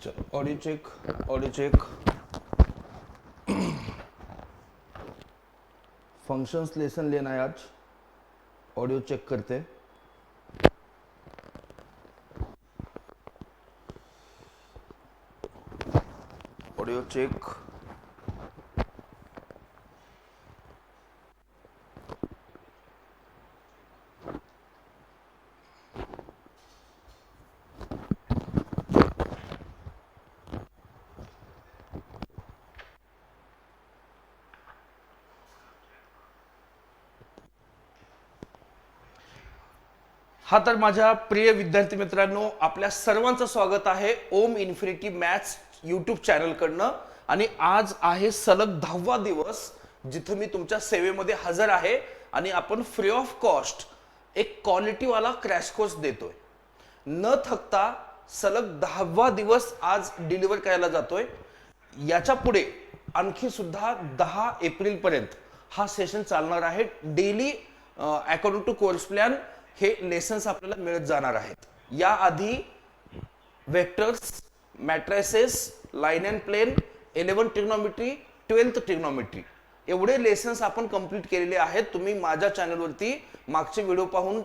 चलो audio check, audio check. Functions lesson लेना है आज, ऑडियो चेक करते। Audio check. हा तर माझ्या प्रिय विद्यार्थी मित्रांनो, आपल्या सर्वांचं स्वागत आहे ओम इन्फिनिटी मॅथ्स यूट्यूब चॅनलकडनं। आणि आज आहे सलग 10वा दिवस जिथे मी तुमच्या सेवेमध्ये हजर आहे आणि आपण फ्री ऑफ कॉस्ट एक क्वालिटीवाला क्रॅश कोर्स देतोय। न थकता सलग 10वा दिवस आज डिलिव्हर करायला जातोय। याच्या पुढे आणखी सुद्धा 10 एप्रिल पर्यंत हा सेशन चालणार आहे। Daily according to course plan हे लेसन्स आपल्याला मिळत जाणार आहेत। याआधी vectors, matrices, line and plane, 11 trigonometry, 12th trigonometry एवढे लेसन्स आपण कंप्लीट केलेले आहेत। तुम्ही माझ्या चॅनलवरती मागचे व्हिडिओ पाहून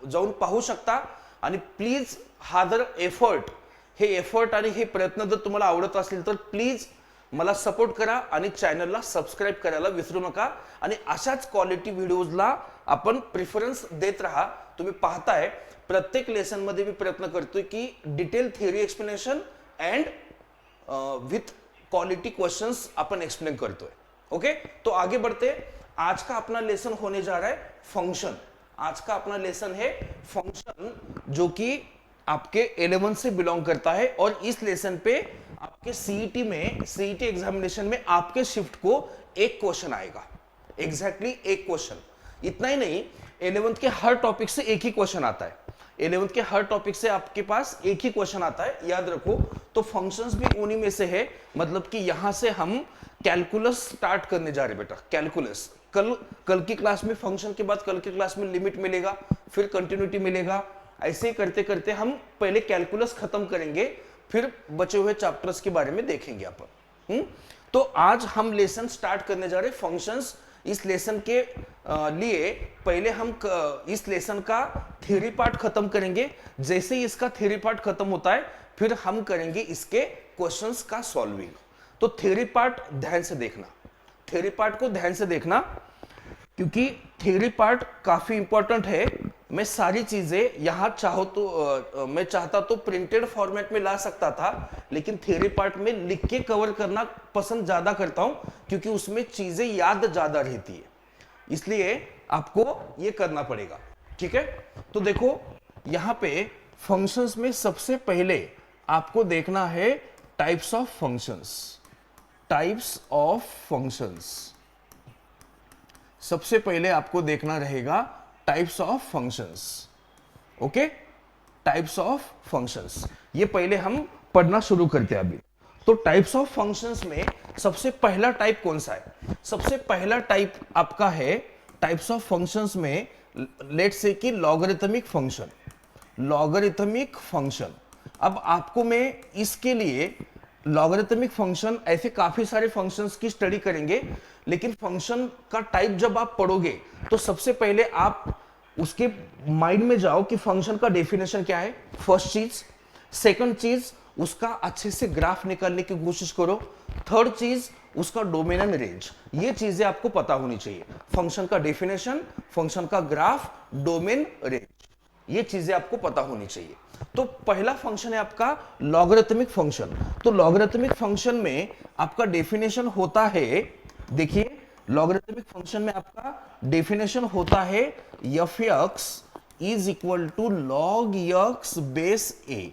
जाऊन पाहू शकता। आणि प्लीज हा जर एफर्ट आणि हे प्रयत्न जर तुम्हाला आवडत असतील तर प्लीज मला सपोर्ट करा आणि चॅनलला सबस्क्राइब करायला विसरू नका। आणि अशाच क्वालिटी व्हिडिओजला आपण प्रेफरन्स देत राहा। तुम्ही पाहताय प्रत्येक लेसन मध्ये मी प्रयत्न करतोय की detail theory explanation and with quality questions upon explain करतोय। ओके, तो आगे बढ़ते। आज का अपना लेसन होने जा रहा है फंक्शन। आज का अपना लेसन है फंक्शन, जो कि आपके 11 से बिलोंग करता है। और इस लेसन पे आपके सीईटी एग्जामिनेशन में आपके शिफ्ट को एक क्वेश्चन आएगा, एग्जैक्टली एक क्वेश्चन। इतना ही नहीं, 11th के हर टॉपिक से एक ही क्वेश्चन आता है। 11th के हर टॉपिक से आपके पास एक ही क्वेश्चन आता है, याद रखो। तो फंक्शंस भी उन्हीं में से है, मतलब कि यहां से हम कैलकुलस स्टार्ट करने जा रहे बेटा। कैलकुलस कल की क्लास में फंक्शन के बाद कल की क्लास में लिमिट मिलेगा, फिर कंटिन्यूटी मिलेगा। ऐसे करते करते हम पहले कैलकुलस खत्म करेंगे, फिर बचे हुए चैप्टर्स के बारे में देखेंगे अपन। तो आज हम लेसन स्टार्ट करने जा रहे फंक्शंस। इस लेसन के लिए पहले हम इस लेसन का थ्योरी पार्ट खत्म करेंगे। जैसे ही इसका थ्योरी पार्ट खत्म होता है फिर हम करेंगे इसके क्वेश्चंस का सॉल्विंग। तो थ्योरी पार्ट ध्यान से देखना, थ्योरी पार्ट को ध्यान से देखना, क्योंकि थ्योरी पार्ट काफी इंपॉर्टेंट है। मैं सारी चीजें यहां मैं चाहता तो प्रिंटेड फॉर्मेट में ला सकता था, लेकिन थ्योरी पार्ट में लिख के कवर करना पसंद ज्यादा करता हूं, क्योंकि उसमें चीजें याद ज्यादा रहती है। इसलिए आपको ये करना पड़ेगा, ठीक है। तो देखो यहां पे फंक्शंस में सबसे पहले आपको देखना है types of functions. Types of functions सबसे पहले आपको देखना रहेगा types of functions. Okay, types of functions ये पहले हम पढ़ना शुरू करते हैं अभी। तो टाइप्स ऑफ फंक्शंस में सबसे पहला टाइप कौन सा है? सबसे पहला टाइप आपका है टाइप्स ऑफ फंक्शंस में, लेट्स से कि लॉगरिथमिक फंक्शन। लॉगरिथमिक फंक्शन, अब आपको मैं इसके लिए लॉगरिथमिक फंक्शन, ऐसे काफी सारे फंक्शंस की स्टडी करेंगे, लेकिन फंक्शन का टाइप जब आप पढ़ोगे तो सबसे पहले आप उसके माइंड में जाओ कि फंक्शन का डेफिनेशन क्या है, फर्स्ट चीज। सेकंड चीज, उसका अच्छे से ग्राफ निकालने की कोशिश करो। थर्ड चीज, उसका डोमेन एंड रेंज। ये चीजें आपको पता होनी चाहिए। फंक्शन का डेफिनेशन, फंक्शन का ग्राफ, डोमेन, रेंज, ये चीजें आपको पता होनी चाहिए। तो पहला फंक्शन है आपका लॉगरिथमिक फंक्शन। तो लॉगरिथमिक फंक्शन में आपका डेफिनेशन होता है, देखिए लॉगरिथमिक फंक्शन में आपका डेफिनेशन होता है f x is equal to log x base a.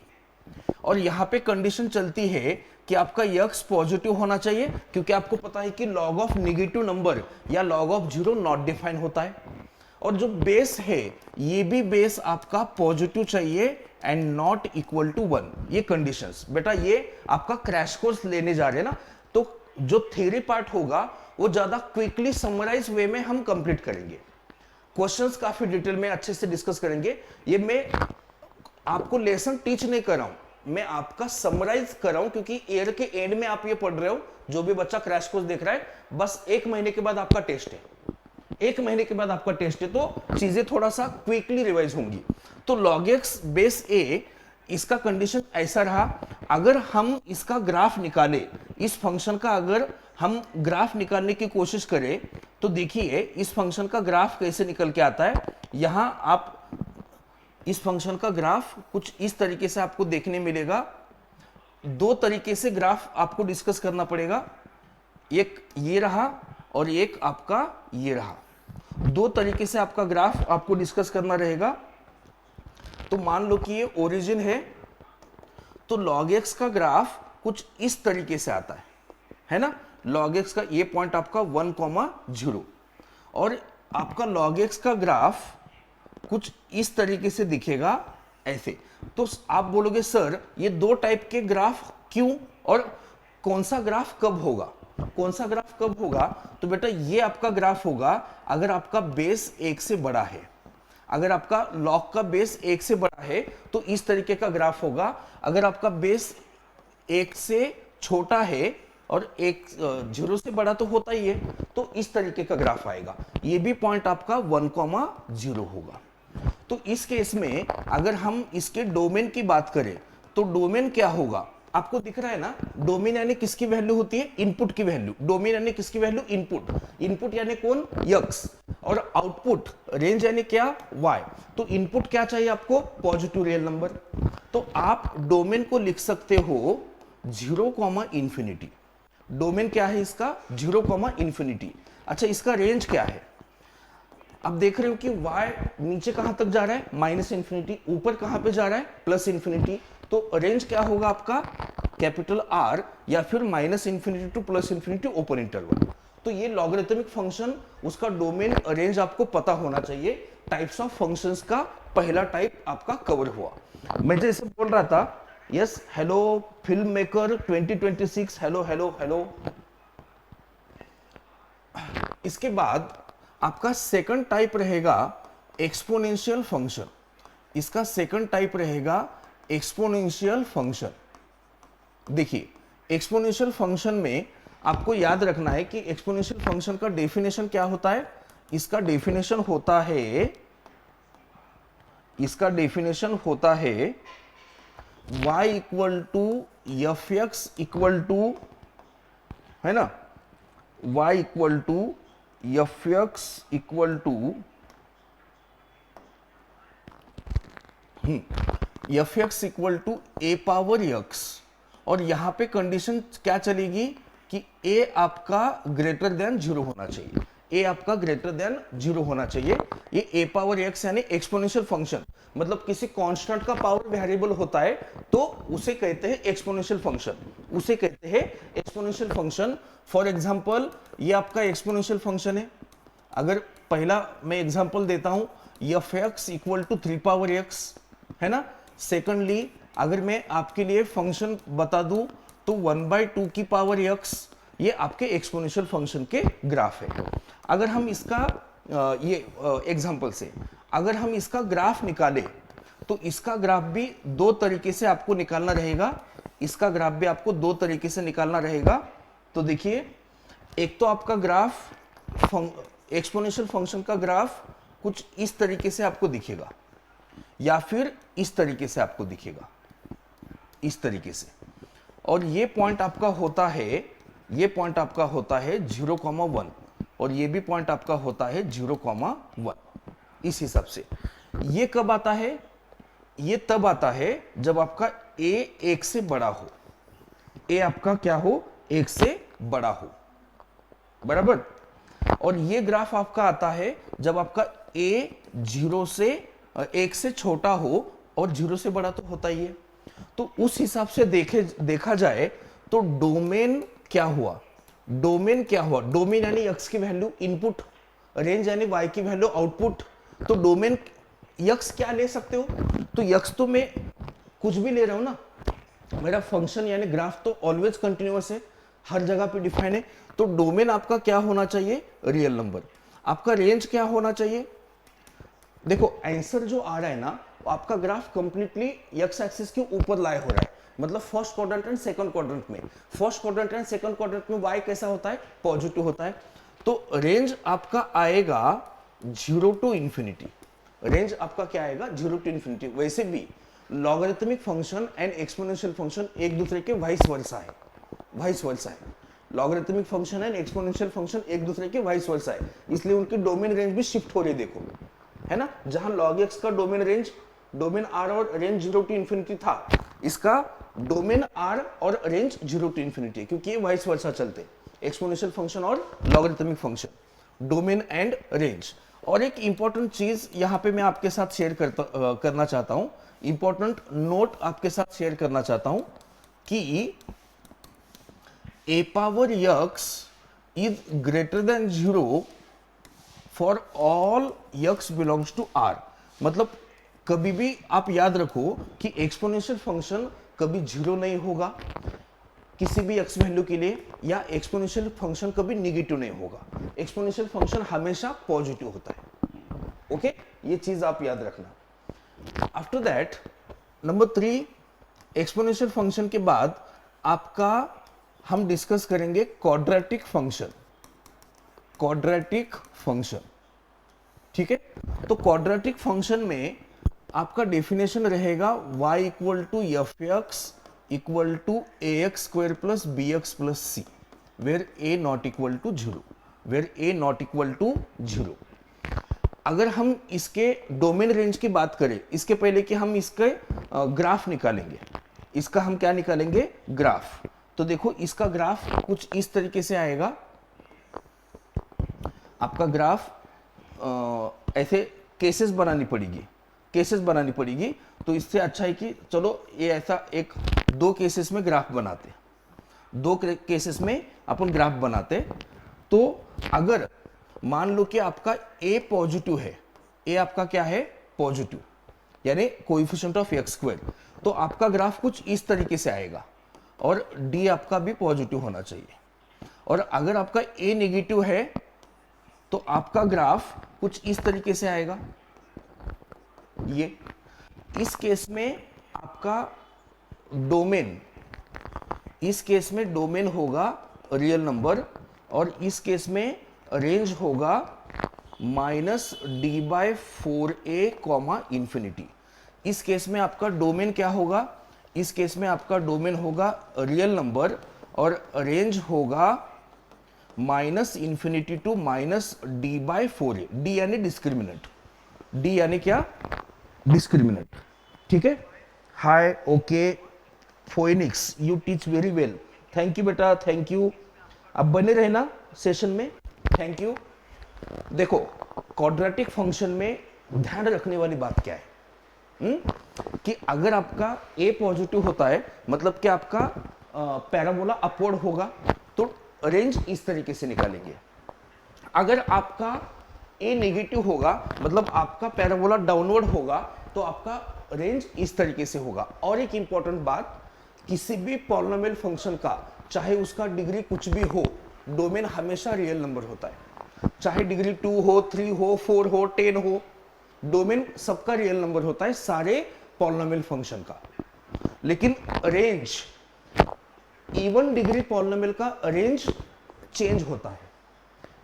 और यहां पे कंडीशन चलती है कि आपका एक्स पॉजिटिव होना चाहिए, क्योंकि आपको पता है कि लॉग ऑफ नेगेटिव नंबर या log of zero not define होता है। और जो बेस है ये भी बेस आपका पॉजिटिव चाहिए एंड नॉट इक्वल टू 1। ये कंडीशंस बेटा ये आपका क्रैश कोर्स लेने जा रहे हैं ना, तो जो थ्योरी पार्ट होगा वो ज्यादा क्विकली समराइज वे में हम कंप्लीट करेंगे। क्वेश्चंस काफी डिटेल में अच्छे से डिस्कस करेंगे। ये मैं आपको लेसन टीच नहीं कर रहा हूं, मैं आपका समराइज कर रहा हूं, क्योंकि ईयर के एंड में आप ये पढ़ रहे हो, जो भी बच्चा क्रैश कोर्स देख रहा है, बस 1 महीने के बाद आपका टेस्ट है, 1 महीने के बाद आपका टेस्ट है, तो चीजें थोड़ा सा क्विकली रिवाइज होंगी। तो log x बेस a, इसका कंडीशन ऐसा रहा, अगर हम इसका ग्राफ निकाले, इस फंक्शन का अगर हम ग्राफ निकालने की कोशिश करें, तो देखिए इस फंक्शन का ग्राफ कैसे निकल के आता है। यहां आप इस फंक्शन का ग्राफ कुछ इस तरीके से आपको देखने मिलेगा। 2 तरीके से ग्राफ आपको डिस्कस करना पड़ेगा, एक ये रहा और एक आपका ये रहा। 2 तरीके से आपका ग्राफ आपको डिस्कस करना रहेगा। तो मान लो कि ये ओरिजिन है, तो log x का ग्राफ कुछ इस तरीके से आता है ना। log x का ये पॉइंट आपका 1,0 और आपका log x का ग्राफ कुछ इस तरीके से दिखेगा ऐसे। तो आप बोलोगे सर ये 2 टाइप के ग्राफ क्यों, और कौन सा ग्राफ कब होगा, कौन सा ग्राफ कब होगा? तो बेटा ये आपका ग्राफ होगा अगर आपका बेस 1 से बड़ा है। अगर आपका log का बेस 1 से बड़ा है तो इस तरीके का ग्राफ होगा। अगर आपका बेस 1 से छोटा है और 0 से बड़ा तो होता ही है, तो इस तरीके का ग्राफ आएगा। ये भी पॉइंट आपका 1,0 होगा। तो इस केस में अगर हम इसके डोमेन की बात करें, तो डोमेन क्या होगा? आपको दिख रहा है ना, डोमेन यानी किसकी वैल्यू होती है? इनपुट की वैल्यू। डोमेन यानी किसकी वैल्यू? इनपुट। इनपुट यानी कौन? x, और आउटपुट रेंज यानी क्या? y। तो इनपुट क्या चाहिए आपको? Positive real number. तो आप डोमेन को लिख सकते हो 0,∞। डोमेन क्या है इसका? 0,∞। अच्छा, इसका रेंज क्या है? अब देख रहे हो कि y नीचे कहां तक जा रहा है? -∞। ऊपर कहां पे जा रहा है? +∞। तो रेंज क्या होगा आपका? कैपिटल R, या फिर -∞ टू +∞ ओपन इंटरवल। तो ये लॉगरिथमिक फंक्शन, उसका डोमेन रेंज आपको पता होना चाहिए। टाइप्स ऑफ फंक्शंस का पहला टाइप आपका कवर हुआ। मैं जैसे बोल रहा था, yes hello film maker 2026, hello hello hello. इसके बाद आपका सेकंड टाइप रहेगा एक्सपोनेंशियल फंक्शन। इसका सेकंड टाइप रहेगा एक्सपोनेंशियल फंक्शन। देखिए एक्सपोनेंशियल फंक्शन में आपको याद रखना है कि एक्सपोनेंशियल फंक्शन का डेफिनेशन क्या होता है? इसका डेफिनेशन होता है, y equal to f x equal to, है ना, y equal to f x equal to f x equal to a power x. और यहां पे कंडीशन क्या चलेगी कि a आपका ग्रेटर देन 0 होना चाहिए। a आपका ग्रेटर देन 0 होना चाहिए। ये a पावर x यानी एक्सपोनेंशियल फंक्शन, मतलब किसी कांस्टेंट का पावर वेरिएबल होता है तो उसे कहते हैं एक्सपोनेंशियल फंक्शन, उसे कहते हैं एक्सपोनेंशियल फंक्शन। फॉर एग्जांपल ये आपका एक्सपोनेंशियल फंक्शन है। अगर पहला मैं एग्जांपल देता हूं, f x equal to 3 power x, है ना। सेकंडली अगर मैं आपके लिए फंक्शन बता दूं तो 1/2 की पावर x, ये आपके एक्सपोनेंशियल फंक्शन के ग्राफ है। अगर हम इसका ये एग्जांपल से अगर हम इसका ग्राफ निकाले, तो इसका ग्राफ भी 2 तरीके से आपको निकालना रहेगा। इसका ग्राफ भी आपको 2 तरीके से निकालना रहेगा। तो देखिए, एक तो आपका ग्राफ एक्सपोनेंशियल फंक्शन का ग्राफ कुछ इस तरीके से आपको दिखेगा, या फिर इस तरीके से आपको दिखेगा, इस तरीके से। और ये पॉइंट आपका होता है, ये पॉइंट आपका होता है 0,1, और ये भी पॉइंट आपका होता है 0,1। इस हिसाब से ये कब आता है? ये तब आता है जब आपका a 1 से बड़ा हो। a आपका क्या हो? 1 से बड़ा हो, बराबर। और ये ग्राफ आपका आता है जब आपका a 0 से 1 से छोटा हो, और 0 से बड़ा तो होता ही है। तो उस हिसाब से देखा जाए तो डोमेन क्या हुआ? डोमेन क्या हुआ? डोमेन यानी x की वैल्यू इनपुट, रेंज यानी y की वैल्यू आउटपुट। तो डोमेन x क्या ले सकते हो? तो x तो मैं कुछ भी ले रहा हूं ना, मेरा फंक्शन यानी ग्राफ तो ऑलवेज कंटिन्यूअस है, हर जगह पे डिफाइन है। तो डोमेन आपका क्या होना चाहिए? Real number. आपका रेंज क्या होना चाहिए? देखो आंसर जो आ रहा है ना, आपका ग्राफ कंप्लीटली x एक्सिस के ऊपर लाए हो रहा है। मतलब first quadrant and second quadrant में। First quadrant and second quadrant में y कैसा होता है, पॉजिटिव होता है। तो रेंज आपका आएगा 0 टू इंफिनिटी। रेंज आपका क्या आएगा, 0 टू इंफिनिटी। वैसे भी logarithmic function and exponential function एक दूसरे के वाइस वर्सा है, वाइस वर्सा है। Logarithmic function and exponential function एक दूसरे के वाइस वर्सा है, इसलिए उनकी डोमेन रेंज भी शिफ्ट हो रही है, देखो, है ना। जहां log x का डोमेन रेंज, डोमेन r और रेंज 0 टू इंफिनिटी था, इसका डोमेन r और रेंज 0 टू इंफिनिटी है, क्योंकि ये वाइस वर्सा चलते, एक्सपोनेंशियल फंक्शन और logarithmic function, domain and range. और एक इंपॉर्टेंट चीज यहां पे मैं आपके साथ शेयर करना चाहता हूं, इंपॉर्टेंट नोट आपके साथ शेयर करना चाहता हूं कि a power x is greater than 0 for all x belongs to r। मतलब कभी भी आप याद रखो कि एक्सपोनेंशियल फंक्शन कभी 0 नहीं होगा किसी भी x वैल्यू के लिए, या एक्सपोनेंशियल फंक्शन कभी निगेटिव नहीं होगा। एक्सपोनेंशियल फंक्शन हमेशा पॉजिटिव होता है, ओके, ये चीज आप याद रखना। After that number 3, exponential function के बाद आपका हम डिस्कस करेंगे क्वाड्रेटिक फंक्शन, क्वाड्रेटिक फंक्शन, ठीक है। तो क्वाड्रेटिक फंक्शन में आपका डेफिनेशन रहेगा y equal to f x equal to a x square plus b x plus c, where a not equal to 0, where a not equal to 0। अगर हम इसके domain range की बात करें, इसके पहले कि हम इसके ग्राफ निकालेंगे, इसका हम क्या निकालेंगे, ग्राफ। तो देखो इसका ग्राफ कुछ इस तरीके से आएगा, आपका ग्राफ ऐसे केसेस बनानी पड़ेगी, केसेस बनानी पड़ेगी। तो इससे अच्छा है कि चलो ये ऐसा एक 2 केसेस में ग्राफ बनाते, 2 केसेस में अपन ग्राफ बनाते। तो अगर मान लो कि आपका a पॉजिटिव है, a आपका क्या है, पॉजिटिव, यानी कोएफिशिएंट ऑफ एक्स स्क्वायर, तो आपका ग्राफ कुछ इस तरीके से आएगा, और d आपका भी पॉजिटिव होना चाहिए। और अगर आपका a नेगेटिव है तो आपका ग्राफ कुछ इस तरीके से आएगा, ये। इस केस में आपका डोमेन, इस केस में डोमेन होगा रियल नंबर, और इस केस में रेंज होगा -d/4a कॉमा इंफिनिटी। इस केस में आपका डोमेन क्या होगा, इस केस में आपका डोमेन होगा रियल नंबर, और रेंज होगा -इंफिनिटी टू -d/4a। d यानी डिस्क्रिमिनेंट, d यानी क्या, डिस्क्रिमिनेंट, ठीक है। Hi, okay, Phoenix, you teach very well, thank you बेटा, थैंक यू। अब बने रहना सेशन में, थैंक यू। देखो क्वाड्रेटिक फंक्शन में ध्यान रखने वाली बात क्या है, कि अगर आपका a पॉजिटिव होता है, मतलब कि आपका पैराबोला अपवर्ड होगा, तो रेंज इस तरीके से निकालेंगे। अगर आपका a नेगेटिव होगा, मतलब आपका पैराबोला डाउनवर्ड होगा, तो आपका रेंज इस तरीके से होगा। और एक इंपॉर्टेंट बात, किसी भी पॉलिनोमियल फंक्शन का, चाहे उसका डिग्री कुछ भी हो, डोमेन हमेशा रियल नंबर होता है। चाहे डिग्री 2 हो, 3 हो, 4 हो, 10 हो, डोमेन सबका रियल नंबर होता है, सारे पॉलिनोमियल फंक्शन का। लेकिन रेंज, इवन डिग्री पॉलिनोमियल का रेंज चेंज होता है,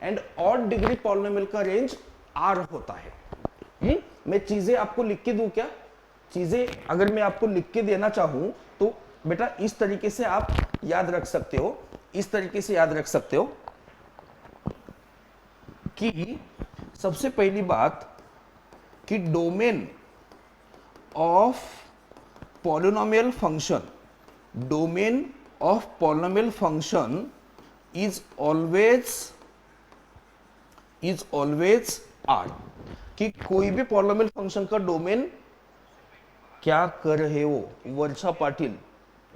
एंड ऑड डिग्री पॉलिनोमियल का रेंज आर होता है। मैं चीजें आपको लिख के दूं क्या, चीजें अगर मैं आपको लिख के देना चाहूं तो बेटा इस तरीके से आप याद रख सकते हो, इस तरीके से याद रख सकते हो कि सबसे पहली बात कि domain of polynomial function, domain of polynomial function is always R. कि कोई भी पॉलिनोमियल फंक्शन का डोमेन, क्या कर रहे हो वर्षा पाटिल,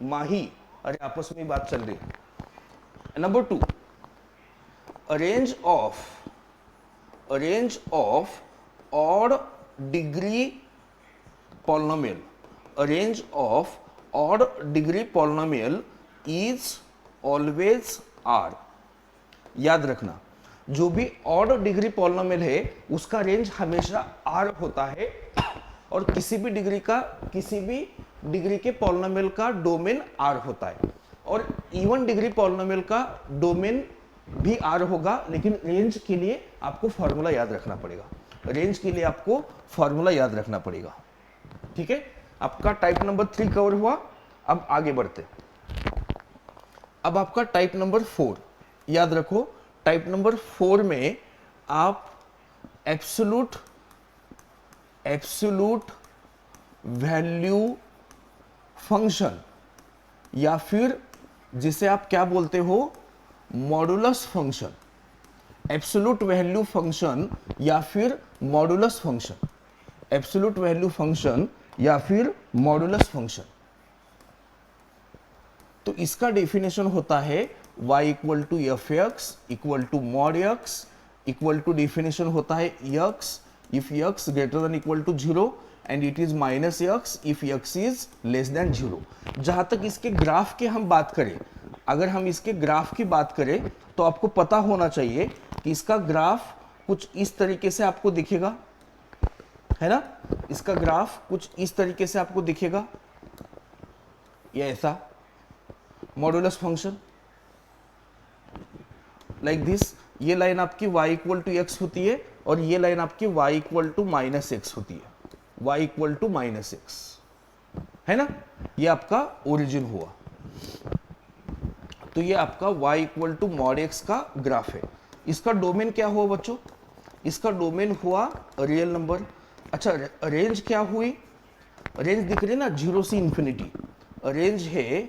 माही, अरे आपस में बात चल रही है। Number 2, range of odd degree polynomial, range of odd degree polynomial is always R. याद रखना, जो भी ऑड डिग्री पॉलिनोमियल है उसका रेंज हमेशा आर होता है, और किसी भी डिग्री का, किसी भी डिग्री के पॉलिनोमियल का डोमेन आर होता है, और इवन डिग्री पॉलिनोमियल का डोमेन भी आर होगा, लेकिन रेंज के लिए आपको फॉर्मूला याद रखना पड़ेगा। रेंज के लिए आपको फॉर्मूला याद रखना पड़ेगा। ठीक है, आपका टाइप नंबर 3 कवर हुआ। अब आगे बढ़ते। अब आपका टाइप नंबर 4 याद रखो। टाइप नंबर 4 में आप एब्सोल्यूट वैल्यू फंक्शन, या फिर जिसे आप क्या बोलते हो, modulus function, absolute value function या फिर modulus function, absolute value function या फिर मॉडुलस फंक्शन। तो इसका डेफिनेशन होता है y equal to f x equal to mod x equal to, definition होता है x if x greater than equal to 0 and it is minus x if x is less than 0। जहां तक इसके graph के हम बात करें, अगर हम इसके ग्राफ की बात करें तो आपको पता होना चाहिए कि इसका ग्राफ कुछ इस तरीके से आपको दिखेगा, है ना। इसका ग्राफ कुछ इस तरीके से आपको दिखेगा, या ऐसा, मॉडुलस फंक्शन लाइक दिस। ये लाइन आपकी y इक्वल टू एक्स होती है और ये लाइन आपकी y equal to minus x होती है, y equal to minus x, है ना। ये आपका ओरिजिन हुआ। तो ये आपका y equal to mod x का ग्राफ है। इसका डोमेन क्या हुआ बच्चों? इसका डोमेन हुआ रियल नंबर। अच्छा, रेंज क्या हुई? रेंज दिख रही है ना, 0 से इंफिनिटी। रेंज है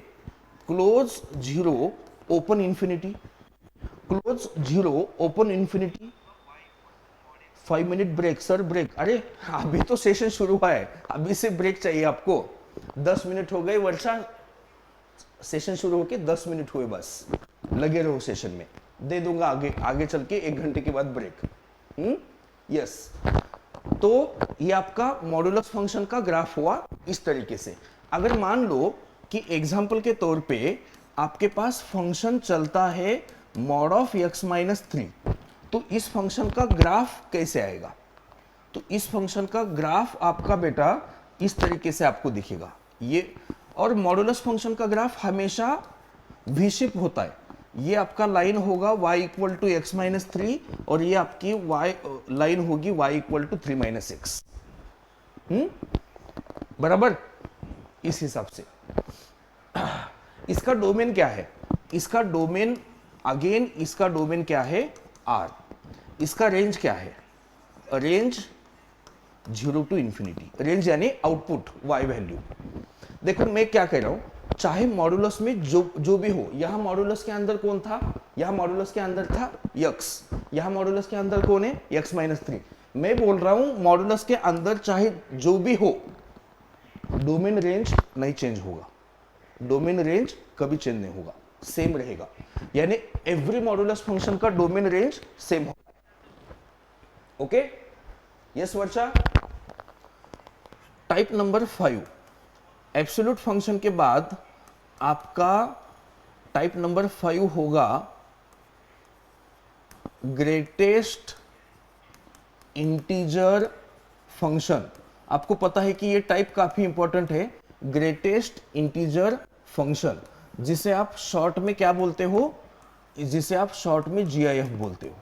close 0 open infinity, close 0 open infinity. 5 minute break. Sir break? अरे अभी तो सेशन शुरू हुआ है, अभी से ब्रेक चाहिए आपको। 10 मिनट हो गए वर्षा, सेशन शुरू होके 10 मिनट हुए, बस लगे रहो सेशन में। दे दूंगा आगे आगे चल के 1 घंटे के बाद ब्रेक। यस। तो ये आपका मॉडुलस फंक्शन का ग्राफ हुआ इस तरीके से। अगर मान लो कि एग्जाम्पल के तौर पे आपके पास फंक्शन चलता है मॉड ऑफ x माइनस 3, तो इस फंक्शन का ग्राफ कैसे आएगा? तो इस फंक्शन का ग्राफ आपका बेटा इस तरीके से आपको दिखेगा ये। और मॉडुलस फंक्शन का ग्राफ हमेशा वी शेप होता है। ये आपका लाइन होगा y equal to x minus 3 और ये आपकी y लाइन होगी y equal to 3 minus x. बराबर? इस हिसाब से इसका डोमेन क्या है? इसका डोमेन अगेन, इसका डोमेन क्या है? R। इसका रेंज क्या है? Range 0 to infinity. रेंज यानी आउटपुट y वैल्यू। देखो मैं क्या कह रहा हूं, चाहे मॉडुलस में जो भी हो, यहां मॉडुलस के अंदर कौन था? यहां मॉडुलस के अंदर था x। यहां मॉडुलस के अंदर कौन है? x minus 3। मैं बोल रहा हूं मॉडुलस के अंदर चाहे जो भी हो, डोमेन रेंज नहीं चेंज होगा। डोमेन रेंज कभी चेंज नहीं होगा, सेम रहेगा। यानी एवरी मॉडुलस फंक्शन का डोमेन रेंज सेम होगा। ओके, यस वर्षा। टाइप नंबर 5, एब्सोल्यूट फंक्शन के बाद आपका टाइप नंबर 5 होगा ग्रेटेस्ट इंटीजर फंक्शन। आपको पता है कि ये टाइप काफी इंपॉर्टेंट है, ग्रेटेस्ट इंटीजर फंक्शन, जिसे आप शॉर्ट में क्या बोलते हो? जिसे आप शॉर्ट में GIF बोलते हो।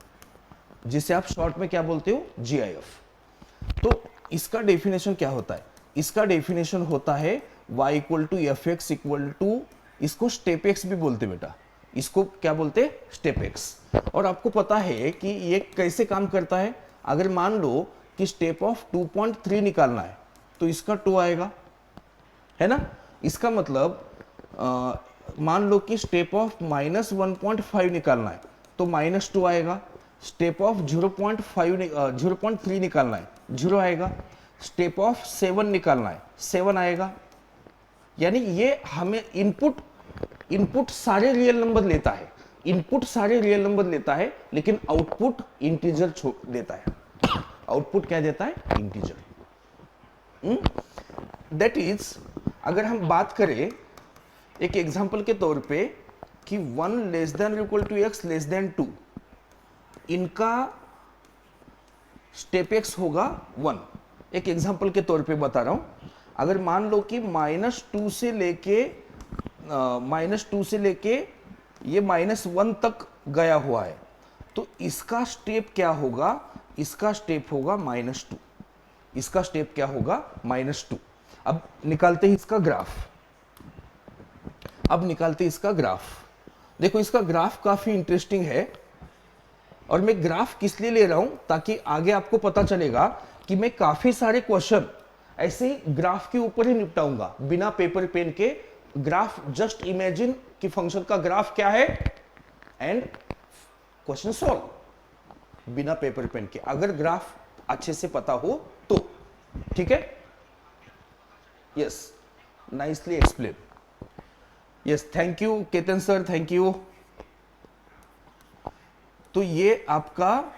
जिसे आप शॉर्ट में क्या बोलते हो? GIF। तो इसका डेफिनेशन क्या होता है? इसका डेफिनेशन होता है y equal to f x equal to, इसको स्टेप एक्स भी बोलते बेटा, इसको क्या बोलते? Step x. और आपको पता है कि ये कैसे काम करता है? अगर मान लो कि स्टेप ऑफ 2.3 निकालना है तो इसका 2 आएगा, है ना। इसका मतलब मान लो कि स्टेप ऑफ माइनस 1.5 निकालना है तो माइनस 2 आएगा। स्टेप ऑफ 0.3 निकालना है 0 आएगा। स्टेप ऑफ 7 निकालना है 7 आएगा। यानी ये हमें इनपुट सारे रियल नंबर लेता है, इनपुट सारे रियल नंबर लेता है, लेकिन आउटपुट इंटीजर देता है। आउटपुट क्या देता है? इंटीजर। दैट इज, अगर हम बात करें एक एग्जांपल के तौर पे कि 1 less than equal to x less than 2, इनका स्टेप x होगा 1। एक एग्जांपल के तौर पे बता रहा हूं, अगर मान लो कि -2 से लेके ये -1 तक गया हुआ है, तो इसका स्टेप क्या होगा? इसका स्टेप होगा -2। इसका स्टेप क्या होगा? -2। अब निकालते हैं इसका ग्राफ। देखो इसका ग्राफ काफी इंटरेस्टिंग है, और मैं ग्राफ किस लिए ले रहा हूं, ताकि आगे आपको पता चलेगा कि मैं काफी सारे क्वेश्चन ऐसे ही ग्राफ के ऊपर ही निपटाऊंगा, बिना पेपर पेन के। ग्राफ, जस्ट इमेजिन कि फंक्शन का ग्राफ क्या है एंड क्वेश्चन सॉल्व, बिना पेपर पेन के, अगर ग्राफ अच्छे से पता हो तो। ठीक है? Yes, nicely explain. Yes, thank you Ketan sir, thank you. तो ये आपका,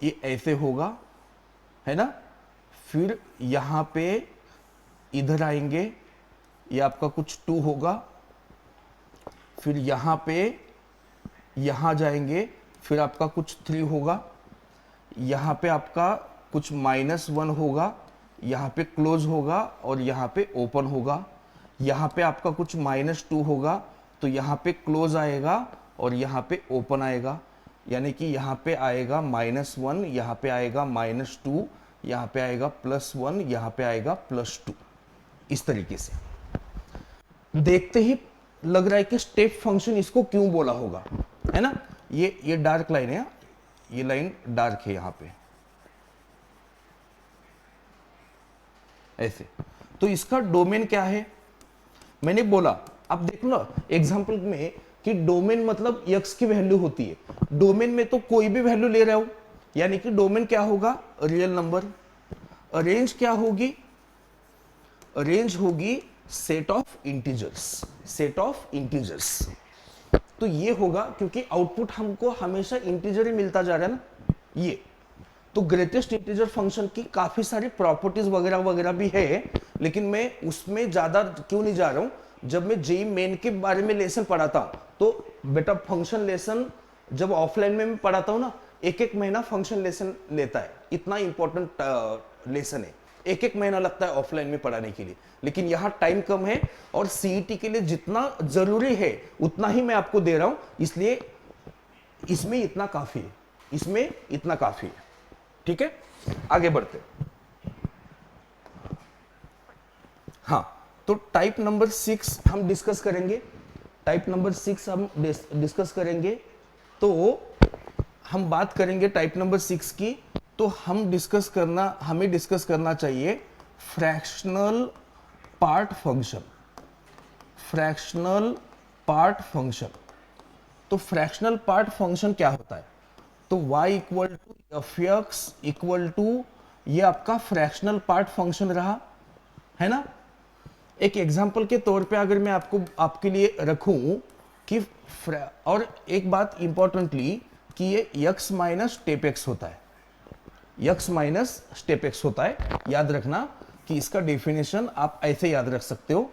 ये ऐसे होगा, है ना? फिर यहां पे इधर आएंगे, ये आपका कुछ 2 होगा, फिर यहां पे यहां जाएंगे, फिर आपका कुछ 3 होगा, यहां पे आपका कुछ -1 होगा, यहां पे क्लोज होगा और यहां पे ओपन होगा, यहां पे आपका कुछ -2 होगा, तो यहां पे क्लोज आएगा और यहां पे ओपन आएगा, यानी कि यहां पे आएगा -1, यहां पे आएगा -2, यहां पे आएगा +1, यहां पे आएगा +2। इस तरीके से देखते ही लग रहा है कि स्टेप फंक्शन इसको क्यों बोला होगा, है ना? ये डार्क लाइन है, ये लाइन डार्क है यहां पे, ऐसे। तो इसका डोमेन क्या है? मैंने बोला, अब देख लो एग्जांपल में कि डोमेन मतलब x की वैल्यू होती है। डोमेन में तो कोई भी वैल्यू ले रहे हो, यानी कि डोमेन क्या होगा? Real number. रेंज क्या होगी? रेंज होगी सेट ऑफ इंटीजर्स। तो ये होगा, क्योंकि आउटपुट हमको हमेशा इंटीजर ही मिलता जा रहा है ना, ये। तो ग्रेटेस्ट इंटीजर फंक्शन की काफी सारी प्रॉपर्टीज वगैरह वगैरह भी है, लेकिन मैं उसमें ज्यादा क्यों नहीं जा रहा हूं। जब मैं जेई मेन के बारे में लेसन पढ़ाता हूं, तो बेटा फंक्शन लेसन जब ऑफलाइन में मैं पढ़ाता हूं ना, एक महीना फंक्शन लेसन लेता है, इतना इंपॉर्टेंट लेसन है, एक महीना लगता है ऑफलाइन में पढ़ाने के लिए। लेकिन यहाँ टाइम कम है, और सीईटी के लिए जितना जरूरी है उतना ही मैं आपको दे रहा हूं, इसलिए इसमें इतना काफी है। ठीक है, आगे बढ़ते। हाँ, तो टाइप नंबर 6 हम डिस्कस करेंगे। तो हम बात करेंगे टाइप नंबर 6 की। तो हमें डिस्कस करना चाहिए फ्रैक्शनल पार्ट फंक्शन। तो फ्रैक्शनल पार्ट फंक्शन क्या होता है? तो y equal to f(x) equal to, ये आपका फ्रैक्शनल पार्ट फंक्शन रहा, है ना? एक एग्जांपल के तौर पे अगर मैं आपके लिए रखूं कि और एक बात इंपॉर्टेंटली कि ये x माइनस स्टेप x होता है, याद रखना कि इसका डेफिनेशन आप ऐसे याद रख सकते हो।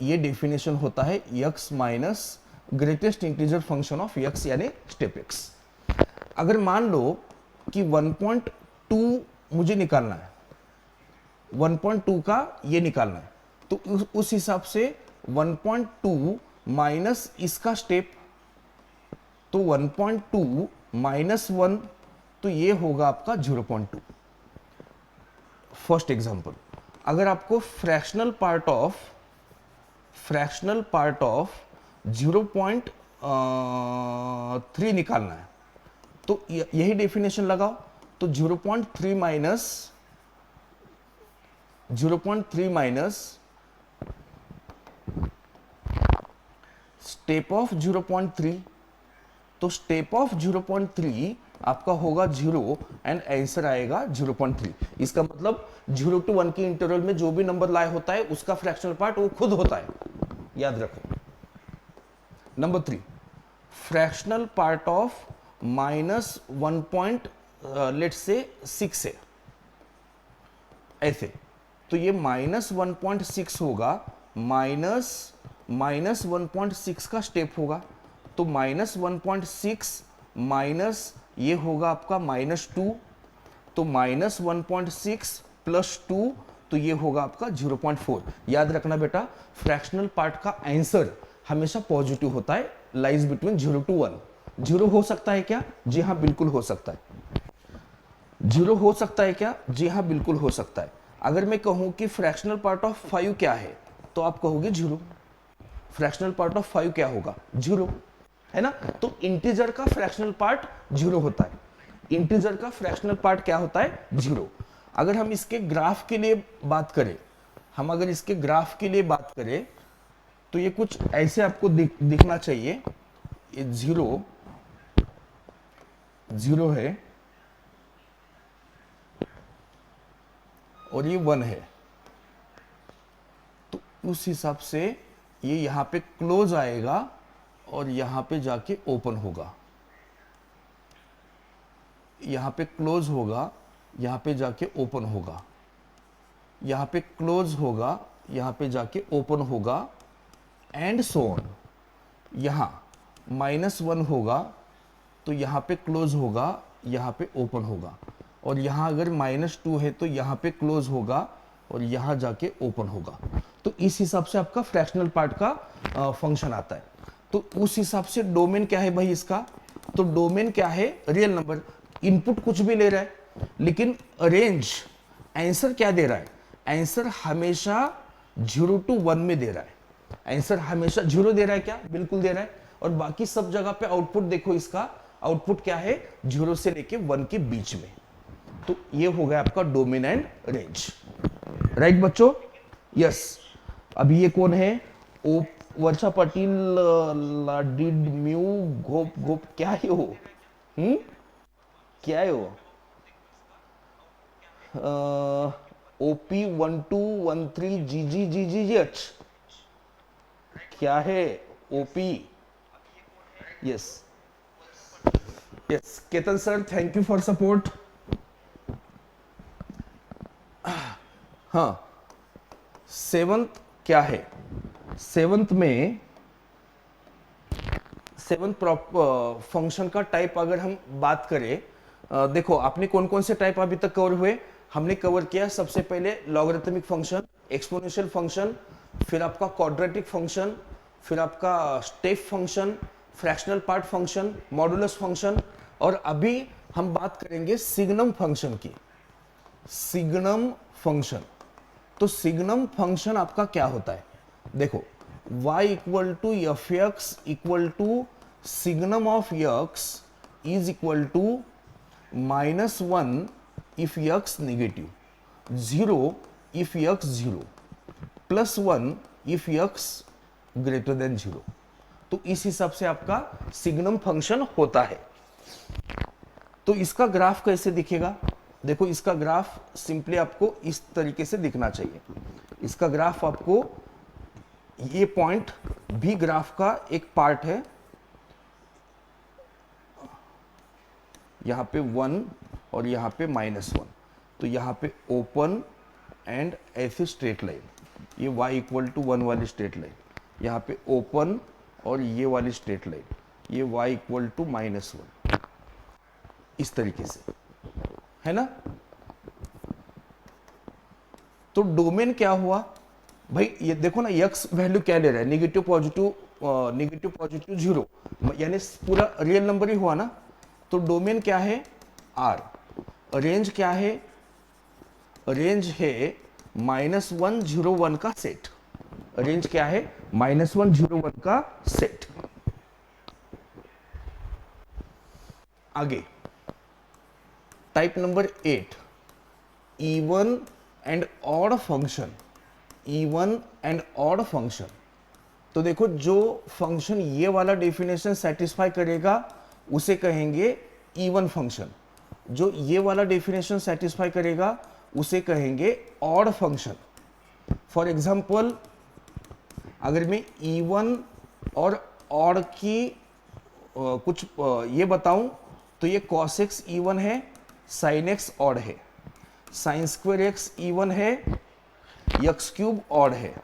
ये डेफिनेशन होता है x minus greatest integer function of x, यानी स्टेप x। अगर मान लो कि 1.2 मुझे निकालना है, 1.2 का ये निकालना है, तो उस हिसाब से 1.2 माइनस इसका स्टेप, तो 1.2 माइनस 1, तो ये होगा आपका 0.2। फर्स्ट एग्जांपल, अगर आपको फ्रैक्शनल पार्ट ऑफ 0.3 निकालना है, तो यही डेफिनेशन लगाओ। तो 0.3 माइनस स्टेप ऑफ 0.3, तो स्टेप ऑफ 0.3 आपका होगा 0 एंड आंसर आएगा 0.3। इसका मतलब 0 to 1 के इंटरवल में जो भी नंबर लाए होता है उसका फ्रैक्शनल पार्ट वो खुद होता है, याद रखो। नंबर 3, फ्रैक्शनल पार्ट ऑफ -1.6 है, ऐसे। तो ये -1.6 होगा, माइनस 1.6 का स्टेप होगा, तो -1.6 माइनस ये होगा आपका -2, तो -1.6 + 2, तो ये होगा आपका 0.4। याद रखना बेटा, फ्रैक्शनल पार्ट का आंसर हमेशा पॉजिटिव होता है, लाइज बिटवीन 0 to 1। 0 हो सकता है क्या? जी हाँ बिल्कुल हो सकता है। 0 हो सकता है क्या? जी हाँ बिल्कुल हो सकता है। अगर मैं कहूं कि फ्रैक्शनल पार्ट ऑफ 5 क्या है, तो आप कहोगे 0। फ्रैक्शनल पार्ट ऑफ 5 क्या होगा? 0, है ना? तो इंटीजर का फ्रैक्शनल पार्ट 0 होता है। इंटीजर का फ्रैक्शनल पार्ट क्या होता है? 0। अगर हम इसके ग्राफ के लिए बात करें, अगर इसके ग्राफ के लिए बात करें, तो ये कुछ ऐसे आपको दिखना चाहिए। ये 0 0 है और ये 1 है, तो उस हिसाब से ये यहां पे क्लोज आएगा और यहां पे जाके ओपन होगा। यहां पे क्लोज होगा, यहां पे जाके ओपन होगा, यहां पे क्लोज होगा, यहां पे जाके ओपन होगा, एंड सो ऑन। यहां -1 होगा तो यहां पे क्लोज होगा, यहां पे ओपन होगा, और यहां अगर -2 है तो यहां पे क्लोज होगा और यहां जाके ओपन होगा। तो इस हिसाब से आपका फ्रैक्शनल पार्ट का फंक्शन आता है। तो उस हिसाब से डोमेन क्या है भाई इसका? तो डोमेन क्या है? Real number. इनपुट कुछ भी ले रहा है, लेकिन रेंज आंसर क्या दे रहा है? आंसर हमेशा 0 to 1 में दे रहा है। आंसर हमेशा 0 दे रहा है क्या? बिल्कुल दे रहा है। और बाकी सब जगह पे आउटपुट देखो, इसका आउटपुट क्या है? 0 से लेके 1 के बीच में। तो ये हो गया आपका डोमेन एंड रेंज। राइट बच्चों? यस। अभी ये कौन है? ओ वर्षा पाटिल, लाडिड म्यू घोप घोप, क्या है वो? क्या है वो? OP 1213 GGGGH क्या है? OP? Yes yes, Ketan sir thank you for support. हाँ, सेवंथ क्या है? सेवंथ में फंक्शन का टाइप अगर हम बात करें, देखो आपने कौन कौन से टाइप अभी तक कवर हुए? हमने कवर किया सबसे पहले लॉगरिथमिक फंक्शन, एक्सपोनेंशियल फंक्शन, फिर आपका क्वाड्रेटिक फंक्शन, फिर आपका step function, fractional part function, modulus function, और अभी हम बात करेंगे सिग्नम फंक्शन की। Signum function. तो सिग्नम फंक्शन आपका क्या होता है? देखो, y equal to f x equal to signum of x is equal to -1 if x negative, 0 if x 0, +1 if x greater than 0। तो इस हिसाब से आपका सिग्नम फंक्शन होता है। तो इसका ग्राफ कैसे दिखेगा? देखो, इसका ग्राफ सिंपली आपको इस तरीके से दिखना चाहिए। इसका ग्राफ आपको, ये पॉइंट भी ग्राफ का एक पार्ट है। यहां पे 1 और यहां पे -1, तो यहां पे ओपन एंड ऐसे स्ट्रेट लाइन, ये y इक्वल टू 1 वाली स्ट्रेट लाइन, यहां पे ओपन और ये वाली स्ट्रेट लाइन, ये y इक्वल टू -1, इस तरीके से, है ना? तो डोमेन क्या हुआ भाई? ये देखो ना, x वैल्यू क्या ले रहा है? नेगेटिव पॉजिटिव 0, यानी पूरा रियल नंबर ही हुआ ना। तो डोमेन क्या है? R। रेंज क्या है? रेंज है -1 0 1 का सेट। रेंज क्या है? -1 0 1 का सेट। आगे type number 8, even and odd function. Even and odd function. तो देखो, जो फंक्शन ये वाला डेफिनेशन सेटिस्फाई करेगा उसे कहेंगे इवन फंक्शन। जो ये वाला डेफिनेशन सेटिस्फाई करेगा उसे कहेंगे ऑड फंक्शन। फॉर एग्जांपल, अगर मैं इवन और ऑड की कुछ ये बताऊं, तो ये cos x इवन है, sin x ऑड है, sin स्क्वायर x इवन है, x क्यूब ऑड है,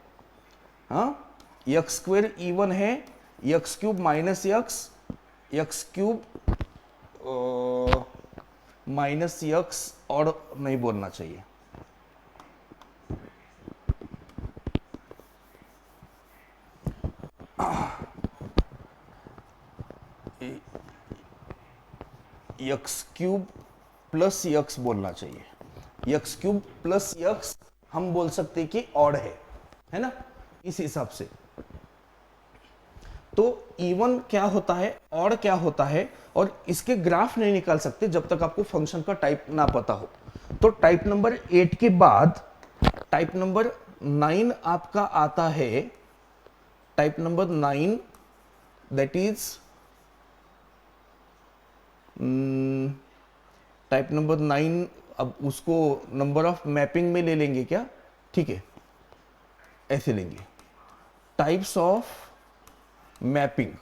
हाँ, x स्क्वायर इवन है, x cube minus x cube minus x odd नहीं बोलना चाहिए, एक्स क्यूब प्लस यक्स बोलना चाहिए। एक्स क्यूब प्लस यक्स हम बोल सकते हैं कि ऑड है ना, इस हिसाब से। तो इवन क्या होता है, ऑड क्या होता है, और इसके ग्राफ नहीं निकाल सकते जब तक आपको फंक्शन का टाइप ना पता हो। तो टाइप नंबर 8 के बाद टाइप नंबर 9 आपका आता है। Type number 9 that is type number 9। अब उसको नंबर ऑफ मैपिंग में ले लेंगे क्या? ठीक है, ऐसे लेंगे। Types of mapping,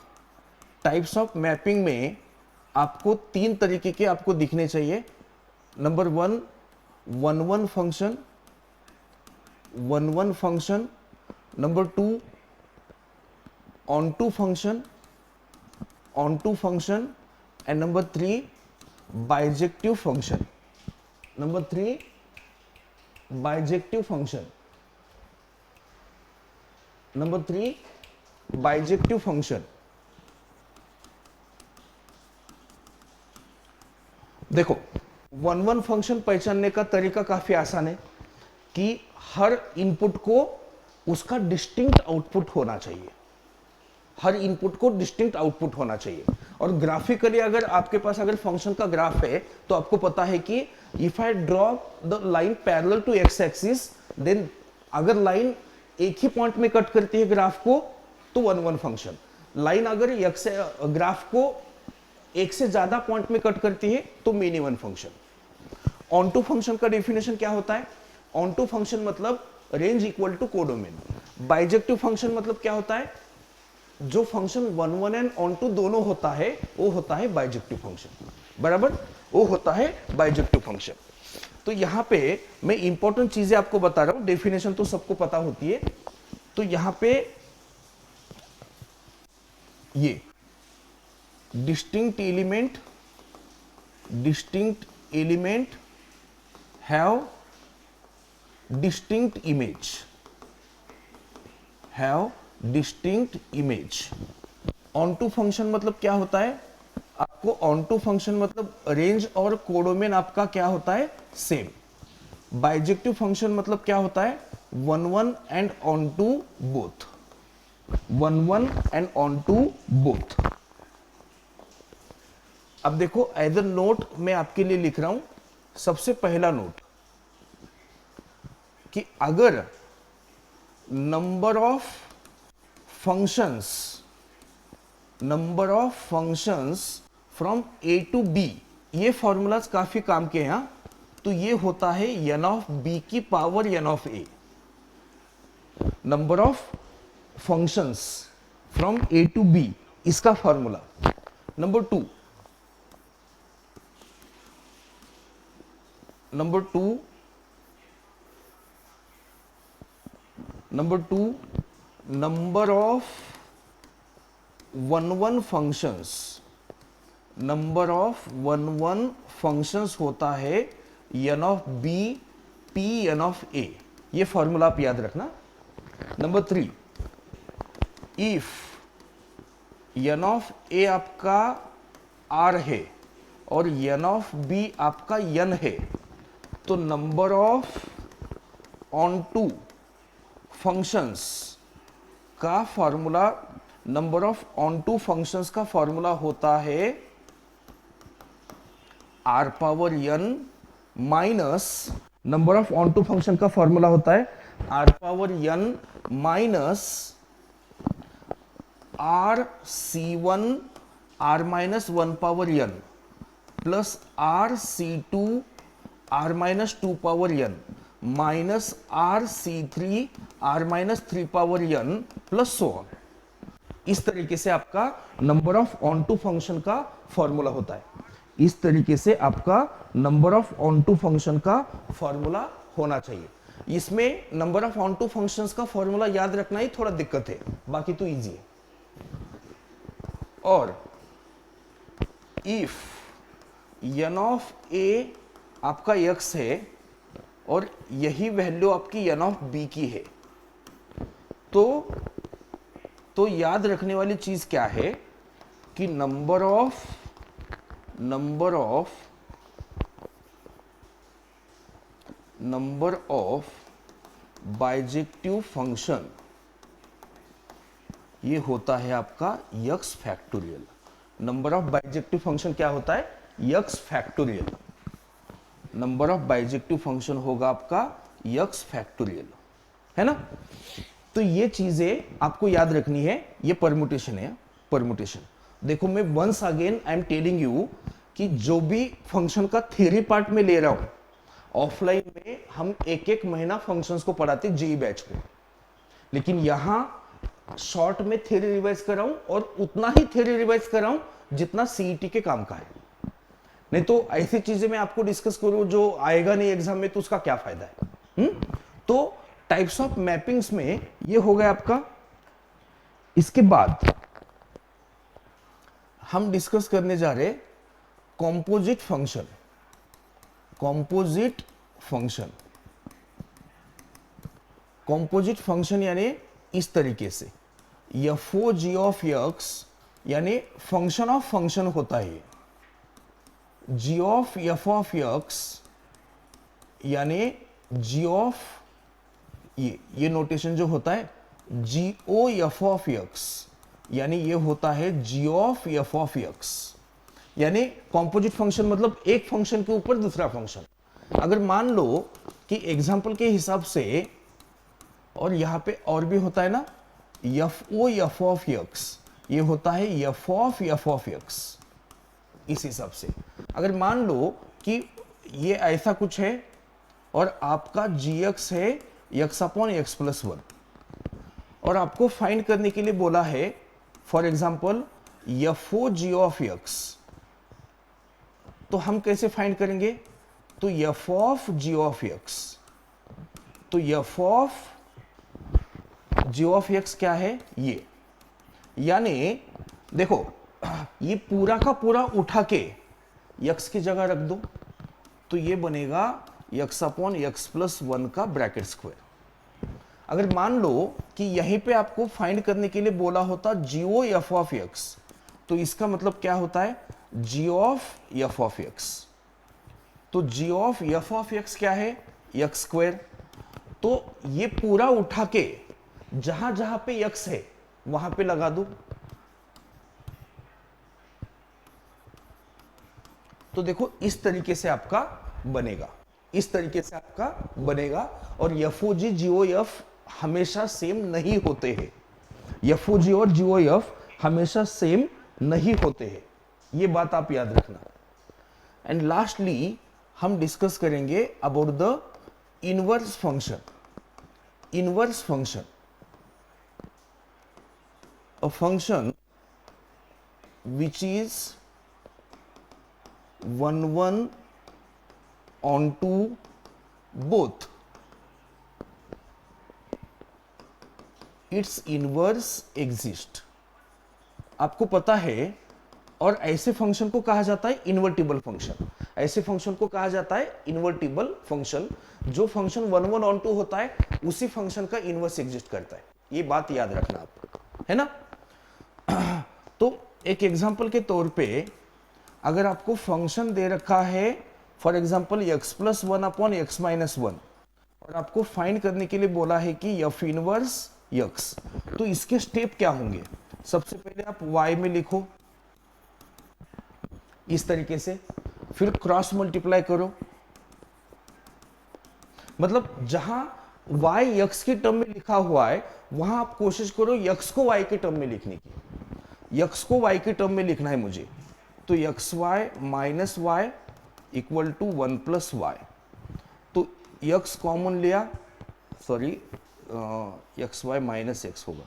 types of mapping में आपको 3 तरीके के आपको दिखने चाहिए। Number 1 1 function, 1 function. Number 2 onto function, onto function. And number 3 bijective function, number 3 bijective function, number 3 bijective function. देखो 1 फंक्शन पहचानने का तरीका काफी आसान है कि हर इनपुट को उसका डिस्टिंक्ट आउटपुट होना चाहिए, हर इनपुट को डिस्टिंक्ट आउटपुट होना चाहिए। और ग्राफिकली अगर आपके पास अगर फंक्शन का ग्राफ है तो आपको पता है कि if I draw the line parallel to x axis, then अगर लाइन एक ही पॉइंट में कट करती है ग्राफ को तो 1 फंक्शन। लाइन अगर एक्स ग्राफ को एक से ज्यादा पॉइंट में कट करती है तो many 1 function. Onto function का डेफिनेशन क्या होता है? ऑन टू फंक्शन मतलब range equal to codomain. Bijective function मतलब क्या होता है? जो फंक्शन 1 एंड ऑन टू दोनों होता है वो होता है बाइजेक्टिव फंक्शन, बराबर, वो होता है बाइजेक्टिव फंक्शन। तो यहां पे मैं इंपॉर्टेंट चीजें आपको बता रहा हूं, डेफिनेशन तो सबको पता होती है। तो यहां पे ये distinct element have distinct image। Onto function मतलब क्या होता है? आपको ऑन टू फंक्शन मतलब रेंज और कोडोमेन आपका क्या होता है? सेम। बाइजेक्टिव फंक्शन मतलब क्या होता है? 1 and onto both, 1 and onto both. अब देखो एज नोट मैं आपके लिए लिख रहा हूं, सबसे पहला नोट कि अगर number of functions from a to b, ये फॉर्मूलाज काफी काम के हैं, तो ये होता है n ऑफ b की power n of a। Number of functions from a to b, इसका formula. Number 2 number number of 1 functions होता है n of b p n of a, ये फॉर्मूला आप याद रखना। Number 3 if n of a आपका r है और n ऑफ b आपका n है, तो number of onto functions का formula, number of onto functions का फॉर्मूला होता है r power n minus, number of onto function का फॉर्मूला होता है r power n minus r c1 r minus 1 power n plus r c2 r minus 2 power n minus r c3 r minus 3 power n plus so on. इस तरीके से आपका number of onto function का formula होता है। इस तरीके से आपका number of onto function का फॉर्मूला होना चाहिए। इसमें number of onto functions का फॉर्मूला याद रखना ही थोड़ा दिक्कत है, बाकी तो इजी है। और इफ n ऑफ a आपका x है और यही वैल्यू आपकी n ऑफ b की है, तो तो याद रखने वाली चीज क्या है कि नंबर ऑफ बाइजेक्टिव फंक्शन ये होता है आपका x factorial. Number of bijective function क्या होता है? X factorial. Number of bijective function होगा आपका यक्स फैक्टोरियल, है ना। तो ये चीजें आपको याद रखनी है। ये परमुटेशन है, परमुटेशन। देखो मैं once again I am telling you कि जो भी फंक्शन का थ्योरी पार्ट में ले रहा हूं, ऑफलाइन में हम एक एक महीना फंक्शंस को पढ़ाते जेई बैच को, लेकिन यहां शॉर्ट में थ्योरी रिवाइज कर रहा हूं और उतना ही थ्योरी रिवाइज कर रहा हूं जितना सीईटी के काम का है। नहीं तो ऐसी चीजें मैं आपको डिस्कस करूं जो आएगा नहीं एग्जाम में, तो उसका क्या फायदा है। तो टाइप्स ऑफ मैपिंग्स में ये हो गया आपका। इसके बाद हम डिस्कस करने जा रहे composite function. Composite function, composite function यानी इस तरीके से f o g of x यानी फंक्शन ऑफ फंक्शन होता है। G of f of x यानी जी ऑफ ये नोटेशन जो होता है g o f of x यानी ये होता है g of f of x. यानी कॉम्पोजिट फंक्शन मतलब एक फंक्शन के ऊपर दूसरा फंक्शन। अगर मान लो कि एग्जांपल के हिसाब से, और यहां पे और भी होता है ना, f o f of x ये होता है एफ ऑफ एक्स। इस हिसाब से अगर मान लो कि ये ऐसा कुछ है और आपका जी एक्स है x upon x plus one, और आपको फाइंड करने के लिए बोला है for example f o g of x, तो हम कैसे फाइंड करेंगे? तो f of g of x, तो f of g of x क्या है? ये यानी देखो ये पूरा का पूरा उठा के एक्स की जगह रख दो तो ये बनेगा x upon x plus one का ब्रैकेट स्क्वायर। अगर मान लो कि यहीं पे आपको फाइंड करने के लिए बोला होता जीओ एफ ऑफ एक्स, तो इसका मतलब क्या होता है? G of f of x. तो जी ऑफ एफ ऑफ एक्स क्या है? X square. तो ये पूरा उठा के जहां जहां पे एक्स है वहां पे लगा दो। तो देखो इस तरीके से आपका बनेगा, इस तरीके से आपका बनेगा। और एफ ओ जी जीओ एफ हमेशा सेम नहीं होते हैं। एफ ओ जी और जीओ एफ हमेशा सेम नहीं होते हैं, ये बात आप याद रखना। एंड लास्टली हम डिस्कस करेंगे about the inverse function. Inverse function, a function which is 1 onto both its inverse exist। आपको पता है, और ऐसे फंक्शन को कहा जाता है इन्वर्टिबल फंक्शन। ऐसे फंक्शन को कहा जाता है इन्वर्टिबल फंक्शन। जो फंक्शन 1 onto होता है उसी फंक्शन का इनवर्स एग्जिस्ट करता है। ये बात याद रखना आप, है ना। तो एक एग्जांपल के तौर पे अगर आपको फंक्शन दे रखा है for example x plus one upon x minus one, और आपको फाइंड करने के लिए बोला है कि एफ इनवर्स एक्स, तो इसके स्टेप क्या होंगे? सबसे पहले आप y में लिखो इस तरीके से, फिर क्रॉस मल्टीप्लाई करो। मतलब जहां y x के टर्म में लिखा हुआ है वहां आप कोशिश करो x को y के टर्म में लिखने की। x को y के टर्म में लिखना है मुझे, तो x y minus y equal to 1 plus y. तो x कॉमन लिया, sorry x y minus x होगा।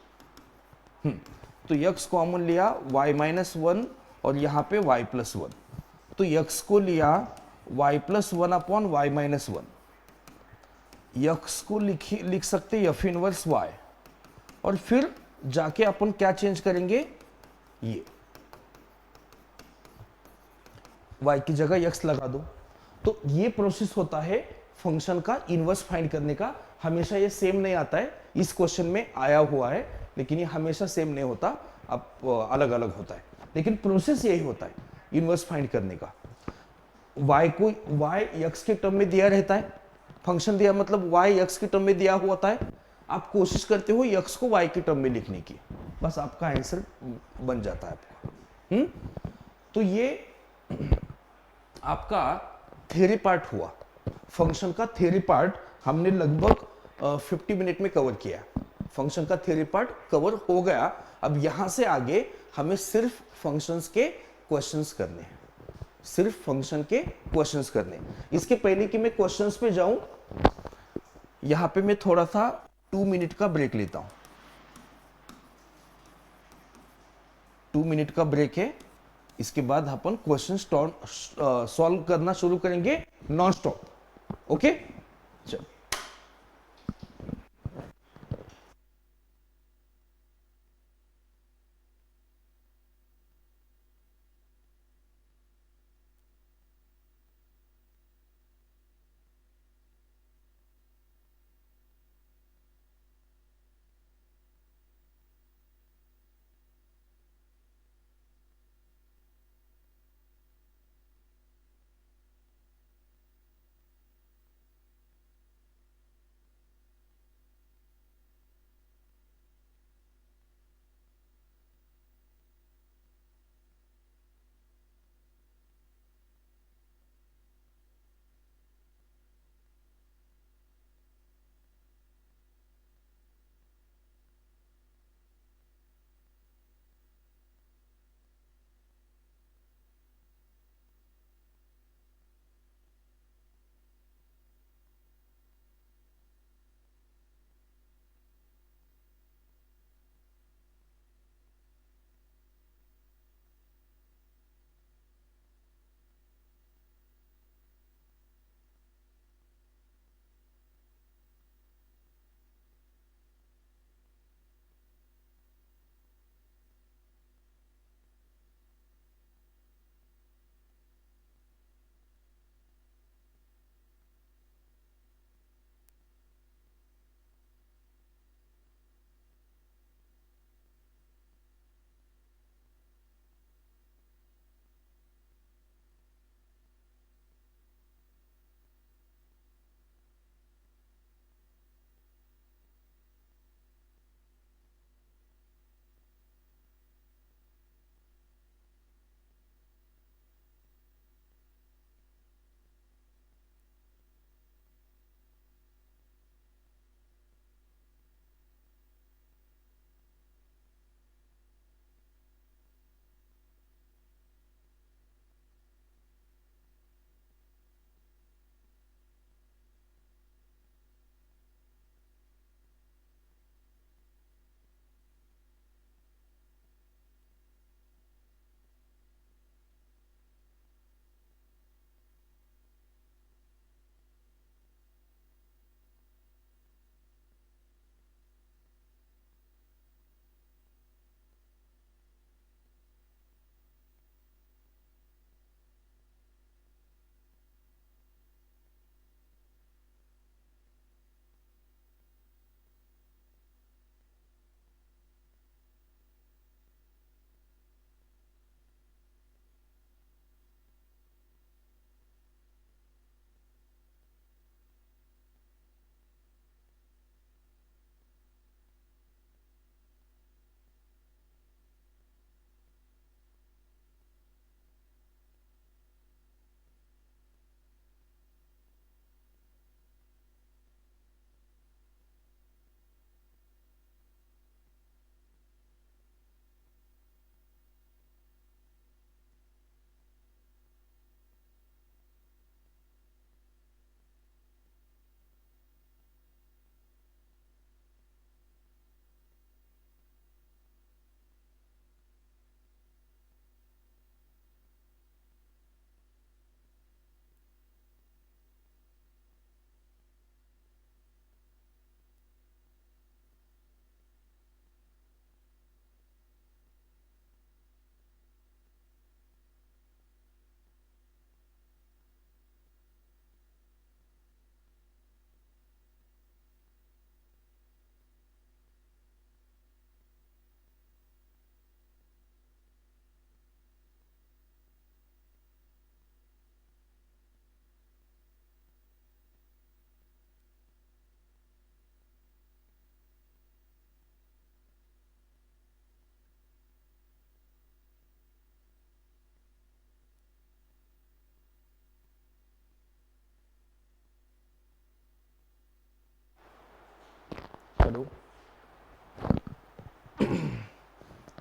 तो x कॉमन लिया y माइनस वन और यहाँ पे y प्लस वन, तो x को लिया y plus one upon y minus one. X को लिख सकते एफ इनवर्स y, और फिर जाके अपन क्या चेंज करेंगे? ये y की जगह x लगा दो। तो ये प्रोसेस होता है फंक्शन का इनवर्स फाइंड करने का। हमेशा ये सेम नहीं आता है, इस क्वेश्चन में आया हुआ है लेकिन ये हमेशा सेम नहीं होता, अब अलग अलग होता है, लेकिन प्रोसेस यही होता है इनवर्स फाइंड करने का। y को y x के टर्म में दिया रहता है, फंक्शन दिया मतलब y x के टर्म में दिया हुआ होता है, आप कोशिश करते हो x को y के टर्म में लिखने की, बस आपका आंसर बन जाता है आपका। तो ये आपका थ्योरी पार्ट हुआ। फंक्शन का थ्योरी पार्ट हमने लगभग 50 मिनट में कवर किया। फंक्शन का थ्योरी पार्ट कवर हो गया। अब यहां से आगे हमें सिर्फ फंक्शंस के क्वेश्चंस करने हैं, सिर्फ फंक्शन के क्वेश्चंस करने। इसके पहले कि मैं क्वेश्चंस पे जाऊं, यहां पे मैं थोड़ा सा 2 मिनट का ब्रेक लेता हूं। 2 मिनट का ब्रेक है, इसके बाद अपन क्वेश्चन सॉल्व करना शुरू करेंगे नॉन स्टॉप। ओके, चलो।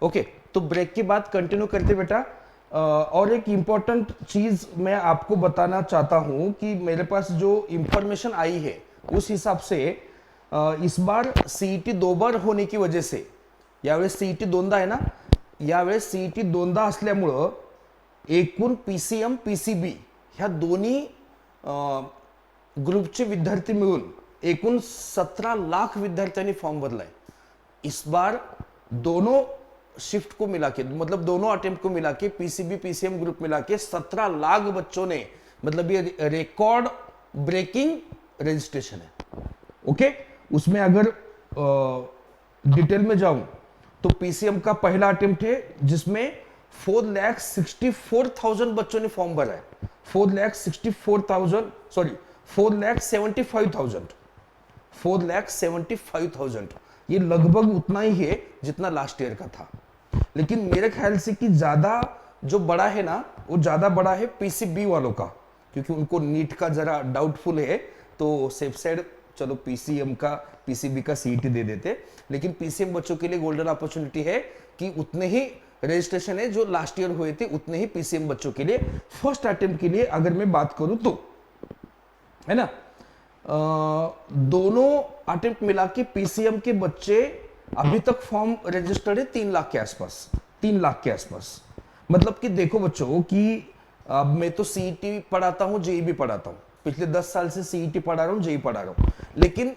ओके, तो ब्रेक के बाद कंटिन्यू करते बेटा। और एक इम्पॉर्टेंट चीज मैं आपको बताना चाहता हूं कि मेरे पास जो इंफॉर्मेशन आई है उस हिसाब से इस बार सीईटी 2 बार होने की वजह से, यावेळेस सीईटी 2दा आहे ना, यावेळेस सीईटी 2दा असल्यामुळं एकूण पीसीएम पीसीबी ह्या दोन्ही ग्रुपचे विद्यार्थी मिळून एकूण 17 लाख विद्यार्थ्यांनी फॉर्म भरलाय। इस बार दोनों शिफ्ट को मिला के, मतलब दोनों अटेम्प्ट को मिला के, पीसीबी पीसीएम ग्रुप मिला के 17 लाख बच्चों ने, मतलब ये रिकॉर्ड ब्रेकिंग रजिस्ट्रेशन है। ओके, उसमें अगर डिटेल में जाऊं तो पीसीएम का पहला अटेम्प्ट है जिसमें 4,64,000 बच्चों ने फॉर्म भरा है। 4,64,000, सॉरी 4,75,000, 4,75,000, ये लगभग उतना ही है जितना लास्ट ईयर का था। लेकिन मेरे ख्याल से कि ज्यादा जो बड़ा है ना, वो ज्यादा बड़ा है पीसीबी वालों का, क्योंकि उनको नीट का जरा डाउटफुल है, तो सेफ साइड चलो पीसीएम का पीसीबी का सीईटी दे देते। लेकिन पीसीएम बच्चों के लिए गोल्डन अपॉर्चुनिटी है कि उतने ही रजिस्ट्रेशन है जो लास्ट ईयर हुए थे, उतने ही पीसीएम बच्चों के लिए फर्स्ट अटेम्प्ट के लिए अगर मैं बात करूं तो, है ना। दोनों अटेम्प्ट मिला के पीसीएम के बच्चे अभी तक फॉर्म रजिस्टर्ड है 3 लाख के आसपास, 3 लाख के आसपास। मतलब कि देखो बच्चों कि अब मैं तो सीईटी पढ़ाता हूं, जेई भी पढ़ाता हूं, पिछले 10 साल से सीईटी पढ़ा रहा हूं, जेई पढ़ा रहा हूं। लेकिन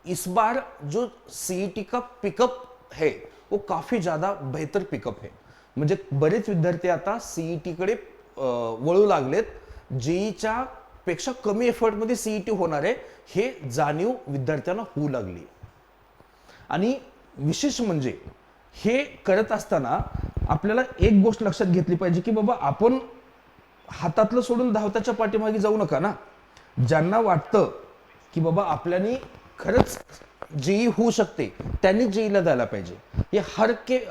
इस बार जो सीईटी का पिकअप है वो काफी ज्यादा बेहतर पिकअप है। म्हणजे बरेच विद्यार्थी आता सीईटी कडे वळू लागलेत, जेईच्या पेक्षा कमी एफर्ट मध्ये सीईटी होणार आहे हे जाणीव विद्यार्थ्यांना होऊ लागली। आणि विशेष म्हणजे हे करत असताना आपल्याला एक गोष्ट लक्षात घेतली पाहिजे की बाबा आपण हातातलं सोडून धावताच्या पाठीमागे जाऊ नका ना। ज्यांना वाटतं की बाबा आपल्यानी खरंच जेई होऊ शकते त्यांनी जेईला द्यायला पाहिजे। ये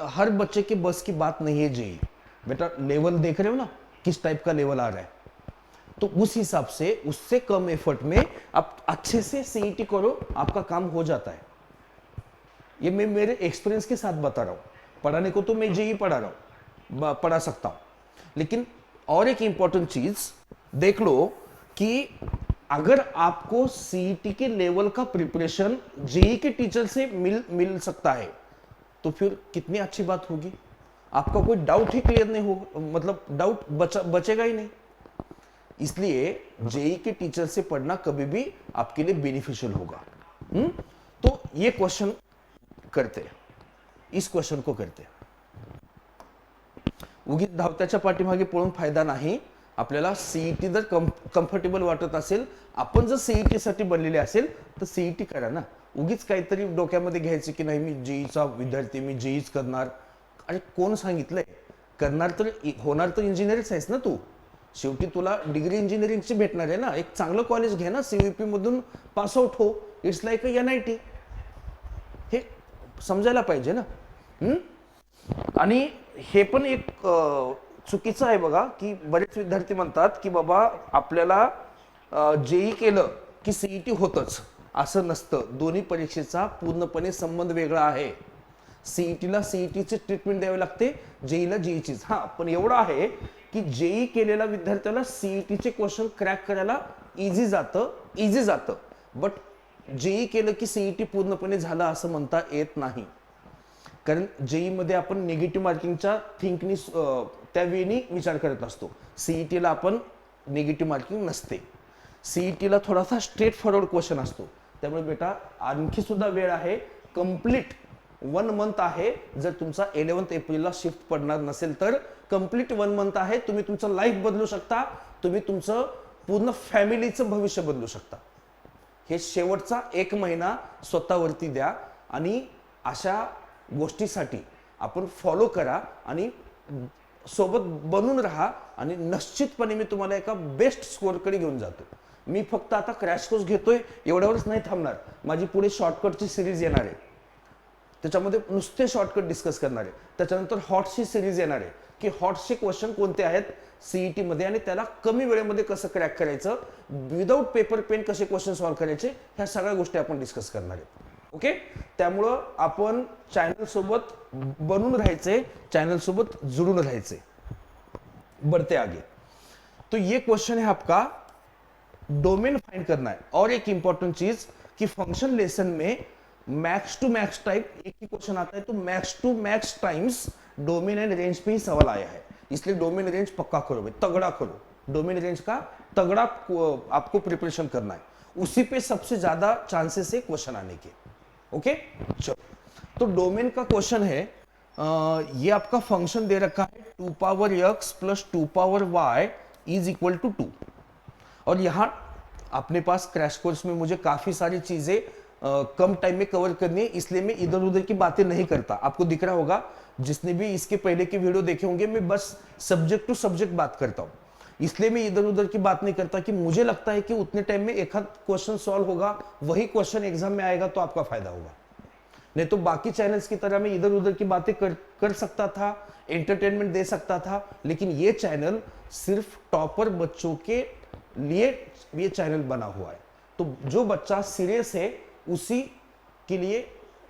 हर बच्चे के बस की बात नहीं है जेई। बेटा लेवल देख रहे हो ना, किस टाइप का लेवल आ रहा है, तो उस हिसाब से उससे कम एफर्ट में आप अच्छे से सीईटी करो, आपका काम हो जाता है। ये मैं मेरे एक्सपीरियंस के साथ बता रहा हूं। पढ़ाने को तो मैं जेई पढ़ा रहा हूं, पढ़ा सकता हूं, लेकिन और एक इंपॉर्टेंट चीज देख लो कि अगर आपको सीईटी के लेवल का प्रिपरेशन जेई के टीचर से मिल सकता है तो फिर कितनी अच्छी बात होगी। आपका कोई डाउट ही क्लियर नहीं होगा, मतलब डाउट बचेगा ही नहीं। इसलिए जेई के टीचर से पढ़ना कभी भी आपके लिए बेनिफिशियल होगा। तो ये क्वेश्चन करते हैं, इस क्वेश्चन को करते हैं। उगीच धावत्याच्या पाठीमागे पळून फायदा नाही। आपल्याला सीईटी जर कम्फर्टेबल वाटत असेल, आपण जर सीईटी साठी बनलेले असेल तर सीईटी करा ना। उगीच काहीतरी डोक्यामध्ये घ्यायचे की नाही मी जेईचा विद्यार्थी, मी जेईच करणार। अरे कोण सांगितलंय? करणार तर होणार तर इंजिनियरच आहेस ना तू। शेवटी तुला डिग्री इंजिनिअरिंगची भेटणार आहे ना। एक चांगलं कॉलेज घे ना, सीयूपी मधून पास आउट हो, इट्स लाईक एनआयटी। हे समजायला पाहिजे ना। आणि हे पण एक चुकीचं आहे बघा की बरेच विद्यार्थी म्हणतात की बाबा आपल्याला जेई केलं की सीईटी होतच, असं नसतं। दोन्ही परीक्षेचा पूर्णपणे संबंध वेगळा आहे। सीईटीला सीईटीचे ट्रीटमेंट द्यावे लागते, जेईला जेईचीच। हा, पण एवढं आहे की जेई केलेल्या विद्यार्थ्याला सीईटीचे क्वेश्चन क्रॅक करायला इझी जातं, बट जेई केलं की सीईटी पूर्णपणे झालं असं म्हणता येत नाही। कारण जेई मध्ये आपण निगेटिव्ह मार्किंगच्या थिंकनी त्यावेळी विचार करत असतो। सीईटीला आपण निगेटिव्ह मार्किंग नसते। सीईटीला थोडासा स्ट्रेट फॉरवर्ड क्वेश्चन असतो। त्यामुळे बेटा आणखी सुद्धा वेळ आहे, कंप्लीट 1 मंथ आहे। जर तुमचा 11 एप्रिलला शिफ्ट पडणार नसेल तर कंप्लीट 1 मंथ आहे। तुम्ही तुमचं लाईफ बदलू शकता, तुम्ही तुमचं पूर्ण फॅमिलीचं भविष्य बदलू शकता। हे शेवटचा 1 महिना स्वतःवरती द्या आणि अशा गोष्टीसाठी आपण फॉलो करा आणि सोबत बनून राहा आणि निश्चितपणे मी तुम्हाला एका बेस्ट स्कोअरकडे घेऊन जातो। मी फक्त आता क्रॅश कोर्स घेतोय एवढ्यावरच नाही थांबणार। माझी पुढे शॉर्टकटची सिरीज येणार आहे, त्याच्यामध्ये नुसते शॉर्टकट डिस्कस करणार आहे। त्याच्यानंतर हॉट्सची सिरीज येणार आहे की हॉट्सचे क्वेश्चन कोणते आहेत सीईटी मध्ये आणि त्याला कमी वेळेमध्ये कसं क्रॅक करायचं, विदाउट पेपर पेन कसे क्वेश्चन सॉल्व्ह करायचे, ह्या सगळ्या गोष्टी आपण डिस्कस करणार आहे। ओके, त्यामुळं आपण चॅनल सोबत बनून राहायचे, चॅनल सोबत जुड़ून राहायचे. बढ़ते आगे. तो ये क्वेश्चन है आपका, डोमेन फाइंड करना है. और एक इंपॉर्टेंट चीज कि फंक्शन लेसन में मैक्स टू मैक्स टाइप एक ही क्वेश्चन आता है, तो max to max times domain and range पे ही सवाल आया है, इसलिए डोमेन रेंज पक्का करो भाई, तगड़ा करो. डोमेन रेंज का तगड़ा आपको प्रिपरेशन करना है, उसी पे सबसे ज्यादा चांसेस है क्वेश्चन आने के. ओके चलो, तो डोमेन का क्वेश्चन है, ये आपका फंक्शन दे रखा है 2 power x plus 2 power y is equal to 2. और यहां अपने पास क्रैश कोर्स में मुझे काफी सारी चीजें कम टाइम में कवर करनी है, इसलिए मैं इधर उधर की बातें नहीं करता. आपको दिख रहा होगा, जिसने भी इसके पहले के वीडियो देखे होंगे, मैं बस सब्जेक्ट टू सब्जेक्ट बात करता हूं, इसलिए मैं इधर उधर की बात नहीं करता कि मुझे लगता है कि उतने टाइम में एक आध क्वेश्चन सॉल्व होगा, वही क्वेश्चन एग्जाम में आएगा तो आपका फायदा होगा. नहीं तो बाकी चैनल्स की तरह मैं इधर उधर की बातें कर सकता था, एंटरटेनमेंट दे सकता था, लेकिन ये चैनल सिर्फ टॉपर बच्चों के लिए ये चैनल बना हुआ है. तो जो बच्चा सीरियस है उसी के लिए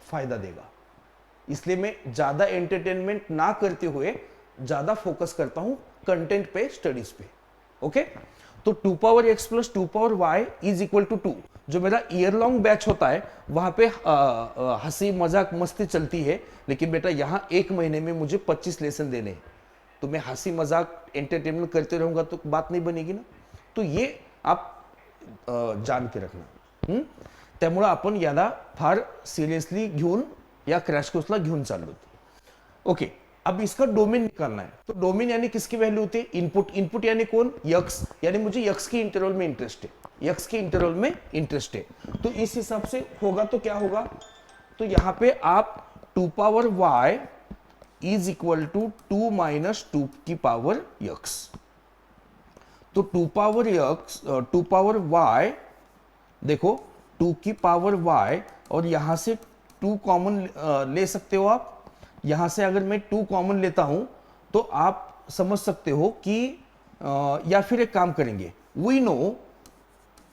फायदा देगा, इसलिए मैं ज्यादा एंटरटेनमेंट ना करते हुए ज्यादा फोकस करता हूं कंटेंट पे, स्टडीज पे. ओके, तो 2 power x plus 2 power y is equal to 2. जो मेरा ईयर लॉन्ग बैच होता है वहां पे हंसी मजाक मस्ती चलती है, लेकिन बेटा यहां एक महीने में मुझे 25 लेसन देने हैं, तो मैं हंसी मजाक एंटरटेनमेंट करते रहूंगा तो बात नहीं बनेगी ना. तो ये आप जान के रखना. त्यामुळे आपण याला फार सिरियसली घेऊन या क्रॅश कोर्सला घेऊन चाललो. ओके, अब इसका डोमेन निकालना है. तो डोमेन यानी किसकी वैल्यू होती है, इनपुट. इनपुट यानी कौन, यक्स, यानी मुझे यक्स के इंटरवल में इंटरेस्ट है, यक्स के इंटरवल में इंटरेस्ट है. तो इस हिसाब से होगा तो क्या होगा, तो यहां पे आप 2 power y is equal to 2 minus 2 की पावर x. तो 2 पावर x 2 पावर y, देखो 2 की पावर y, और यहां से 2 कॉमन ले सकते हो आप. यहां से अगर मैं 2 कॉमन लेता हूं तो आप समझ सकते हो कि या फिर एक काम करेंगे, वी नो,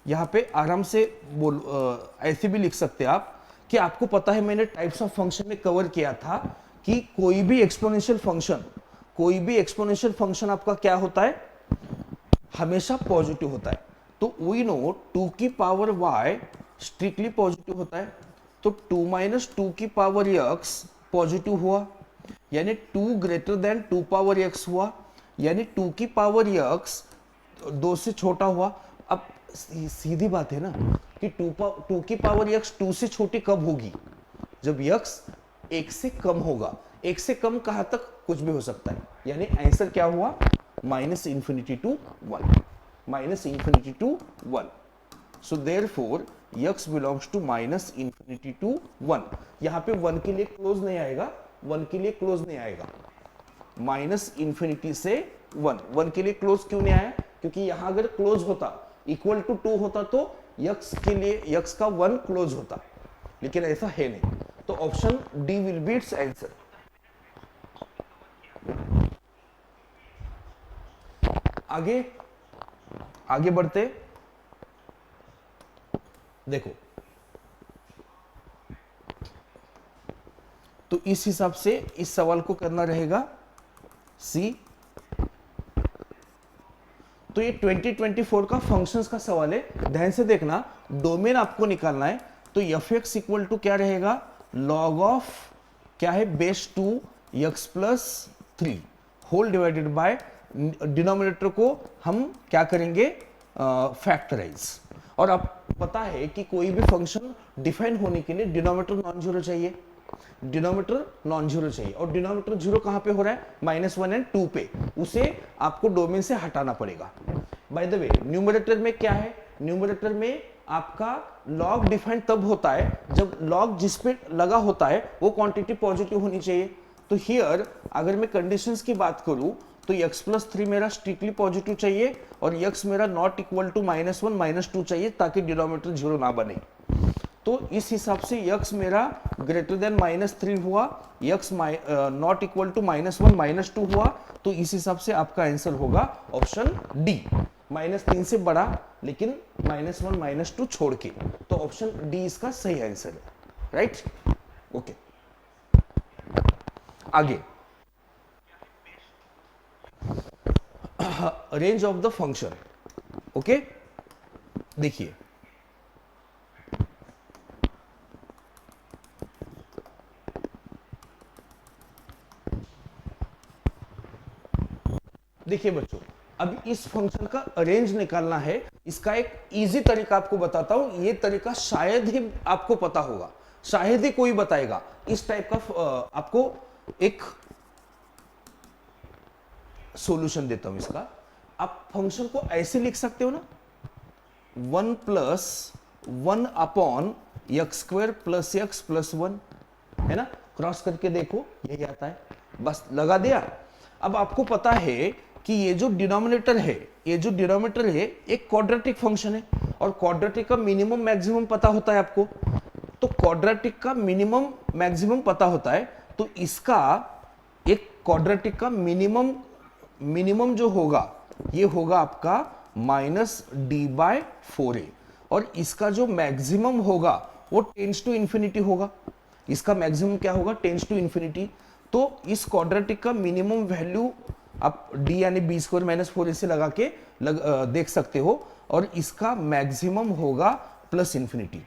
यहां पे आराम से ऐसे भी लिख सकते हैं आप कि आपको पता है, मैंने टाइप्स ऑफ फंक्शन में कवर किया था कि कोई भी एक्सपोनेंशियल फंक्शन आपका क्या होता है, हमेशा पॉजिटिव होता है. तो वी नो 2 की पावर y स्ट्रिक्टली पॉजिटिव होता है. तो 2 माइनस 2 की पावर x पॉजिटिव हुआ, यानी 2 ग्रेटर देन 2 पावर x हुआ, यानी 2 की पावर x 2 से छोटा हुआ. अब सीधी बात है ना कि 2 की पावर x 2 से छोटी कब होगी, जब x 1 से कम होगा. 1 से कम कहां तक, कुछ भी हो सकता है. यानी आंसर क्या हुआ, minus infinity to 1, minus infinity to 1. So therefore x belongs to minus infinity to 1. यहां पे 1 के लिए क्लोज नहीं आएगा, 1 के लिए क्लोज नहीं आएगा, माइनस इंफिनिटी से 1 के लिए क्लोज क्यों नहीं आया, क्योंकि यहां अगर क्लोज होता, इक्वल टू 2 होता, तो x के लिए x का 1 क्लोज होता, लेकिन ऐसा है नहीं. तो option D will be it's answer. आगे बढ़ते, देखो तो इस हिसाब से इस सवाल को करना रहेगा सी. तो ये 2024 का फंक्शंस का सवाल है, ध्यान से देखना. डोमेन आपको निकालना है, तो एफ एक्स इक्वल टू क्या रहेगा, लॉग ऑफ क्या है, base 2 x plus 3 whole divided by, denominator को हम क्या करेंगे, फैक्टराइज. और अब पता है कि कोई भी फंक्शन डिफाइन होने के लिए डिनोमिनेटर नॉन जीरो चाहिए, डिनोमिनेटर नॉन जीरो चाहिए. और डिनोमिनेटर जीरो कहां पे हो रहा है, -1 एंड 2 पे, उसे आपको डोमेन से हटाना पड़ेगा. बाय द वे न्यूमरेटर में क्या है, न्यूमरेटर में आपका लॉग डिफाइन तब होता है जब लॉग जिस पे लगा होता है वो क्वांटिटी पॉजिटिव होनी चाहिए. तो हियर अगर मैं कंडीशंस की बात करूं तो x प्लस 3 मेरा स्ट्रिक्टली पॉजिटिव चाहिए और x मेरा नॉट इक्वल टू -1 -2 चाहिए, ताकि डिनोमिनेटर जीरो ना बने. तो इस हिसाब से x मेरा ग्रेटर देन -3 हुआ, x नॉट इक्वल टू -1 -2 हुआ. तो इस हिसाब से आपका आंसर होगा ऑप्शन डी, -3 से बड़ा लेकिन -1 -2 छोड़ के. तो ऑप्शन डी इसका सही आंसर है. Right, okay. आगे, range of the function, okay. देखिए देखिए बच्चों, अब इस फंक्शन का रेंज निकालना है। इसका एक इजी तरीका आपको बताता हूं, ये तरीका शायद ही आपको पता होगा, शायद ही कोई बताएगा। इस टाइप का आपको एक सॉल्यूशन देता हूं इसका। आप फंक्शन को ऐसे लिख सकते हो ना, 1 plus 1 upon x square plus x plus 1, है ना। क्रॉस करके देखो यही आता है, बस लगा दिया। अब आपको पता है कि ये जो डिनोमिनेटर है, ये जो डिनोमिनेटर है एक क्वाड्रेटिक फंक्शन है, और क्वाड्रेटिक का मिनिमम मैक्सिमम पता होता है आपको। तो क्वाड्रेटिक का मिनिमम मैक्सिमम पता होता है, तो इसका एक क्वाड्रेटिक का मिनिमम जो होगा ये होगा आपका -d/4a, और इसका जो मैक्सिमम होगा वो टेंस टू इंफिनिटी होगा। इसका मैक्सिमम क्या होगा? Tends to infinity. तो इस क्वाड्रेटिक का मिनिमम वैल्यू आप d यानी b² - 4ac लगा के देख सकते हो, और इसका मैक्सिमम होगा प्लस इंफिनिटी।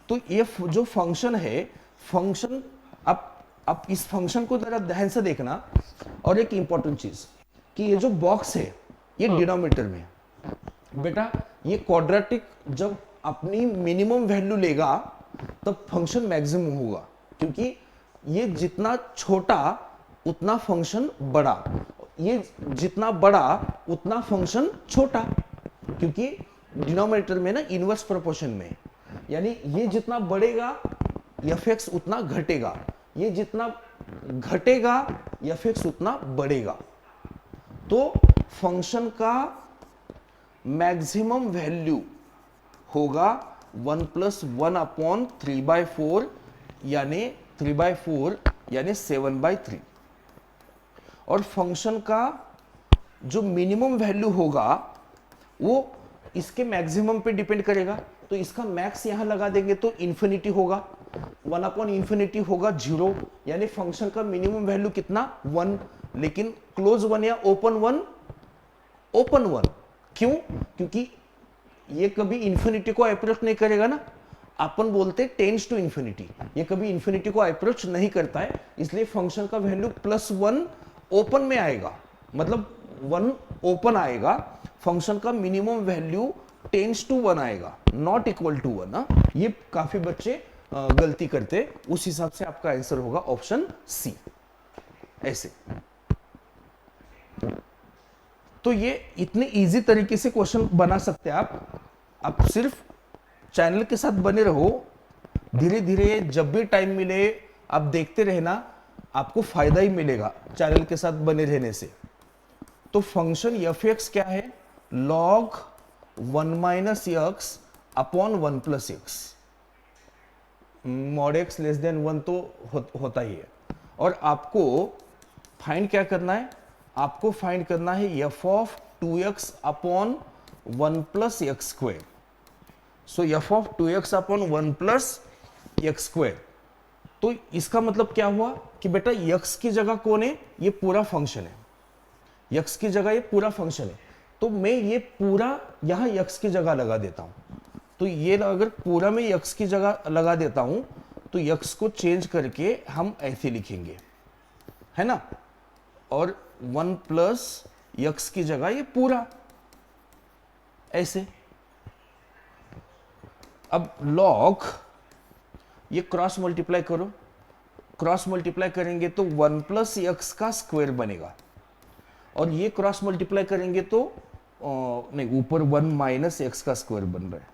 तो ये जो फंक्शन है, फंक्शन आप इस फंक्शन को जरा ध्यान से देखना। और एक इंपॉर्टेंट चीज कि ये जो बॉक्स है ये डिनोमिनेटर में है। बेटा ये क्वाड्रेटिक जब अपनी मिनिमम वैल्यू लेगा तब फंक्शन मैक्सिमम होगा, क्योंकि ये जितना छोटा उतना फंक्शन बड़ा, ये जितना बड़ा उतना फंक्शन छोटा, क्योंकि डिनोमिनेटर में ना इनवर्स प्रोपोर्शन में, यानी ये जितना बढ़ेगा f(x) उतना घटेगा, ये जितना घटेगा f(x) उतना बढ़ेगा। तो फंक्शन का मैक्सिमम वैल्यू होगा 1 + 1 अपॉन 3/4 यानी 3/4 यानी 7/3, और फंक्शन का जो मिनिमम वैल्यू होगा वो इसके मैक्सिमम पे डिपेंड करेगा। तो इसका मैक्स यहां लगा देंगे तो इंफिनिटी होगा, 1 अपॉन इंफिनिटी होगा 0, यानी फंक्शन का मिनिमम वैल्यू कितना? 1। लेकिन क्लोज 1 या ओपन 1? ओपन 1। क्यों? क्योंकि ये कभी इंफिनिटी को अप्रोच नहीं करेगा ना, अपन बोलते टेंस टू इंफिनिटी, ये कभी इंफिनिटी को अप्रोच नहीं करता है, इसलिए फंक्शन का वैल्यू +1 ओपन में आएगा, मतलब 1 ओपन आएगा। फंक्शन का मिनिमम वैल्यू टेंस टू 1 आएगा, नॉट इक्वल टू 1। ये काफी बच्चे गलती करते, उस हिसाब से आपका आंसर होगा ऑप्शन सी, ऐसे। तो ये इतने इजी तरीके से क्वेश्चन बना सकते हैं आप सिर्फ चैनल के साथ बने रहो, धीरे धीरे जब भी टाइम मिले आप देखते रहना, आपको फायदा ही मिलेगा चैनल के साथ बने रहने से। तो फंक्शन f(x) क्या है? log 1 - x upon 1 + x, mod x <(1) तो होता ही है। और आपको फाइंड क्या करना है? आपको फाइंड करना है f(2x) अपॉन 1 + x²। सो f(2x) अपॉन 1 + x²। तो इसका मतलब क्या हुआ कि बेटा x की जगह कौन है? ये पूरा फंक्शन है, x की जगह ये पूरा फंक्शन है। तो मैं ये पूरा यहां x की जगह लगा देता हूं। तो ये अगर पूरा में x की जगह लगा देता हूं तो x को चेंज करके हम ऐसे लिखेंगे, है ना। और 1 + x की जगह ये पूरा ऐसे। अब log ये क्रॉस मल्टीप्लाई करो, क्रॉस मल्टीप्लाई करेंगे तो 1 + x का स्क्वायर बनेगा, और ये क्रॉस मल्टीप्लाई करेंगे तो नहीं, ऊपर 1 - x का स्क्वायर बन रहा है,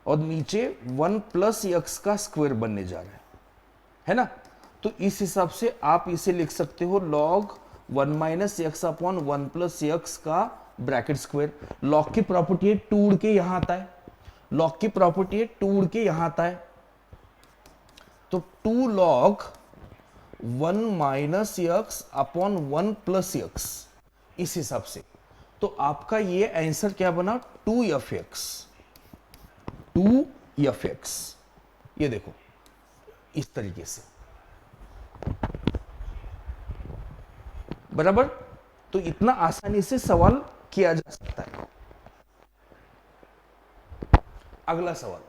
और नीचे 1 + x का स्क्वायर बनने जा रहा है ना। तो इस हिसाब से आप इसे लिख सकते हो log 1 - x अपॉन 1 + x का ब्रैकेट स्क्वायर। log की प्रॉपर्टी है 2 उड़ के यहां आता है, log की प्रॉपर्टी है 2 उड़ के यहां आता है। तो 2 log 1 - x अपॉन 1 + x, इस हिसाब से। तो आपका ये आंसर क्या बना? 2f(x). 2f(x), ये देखो इस तरीके से, बराबर। तो इतना आसानी से सवाल किया जा सकता है। अगला सवाल,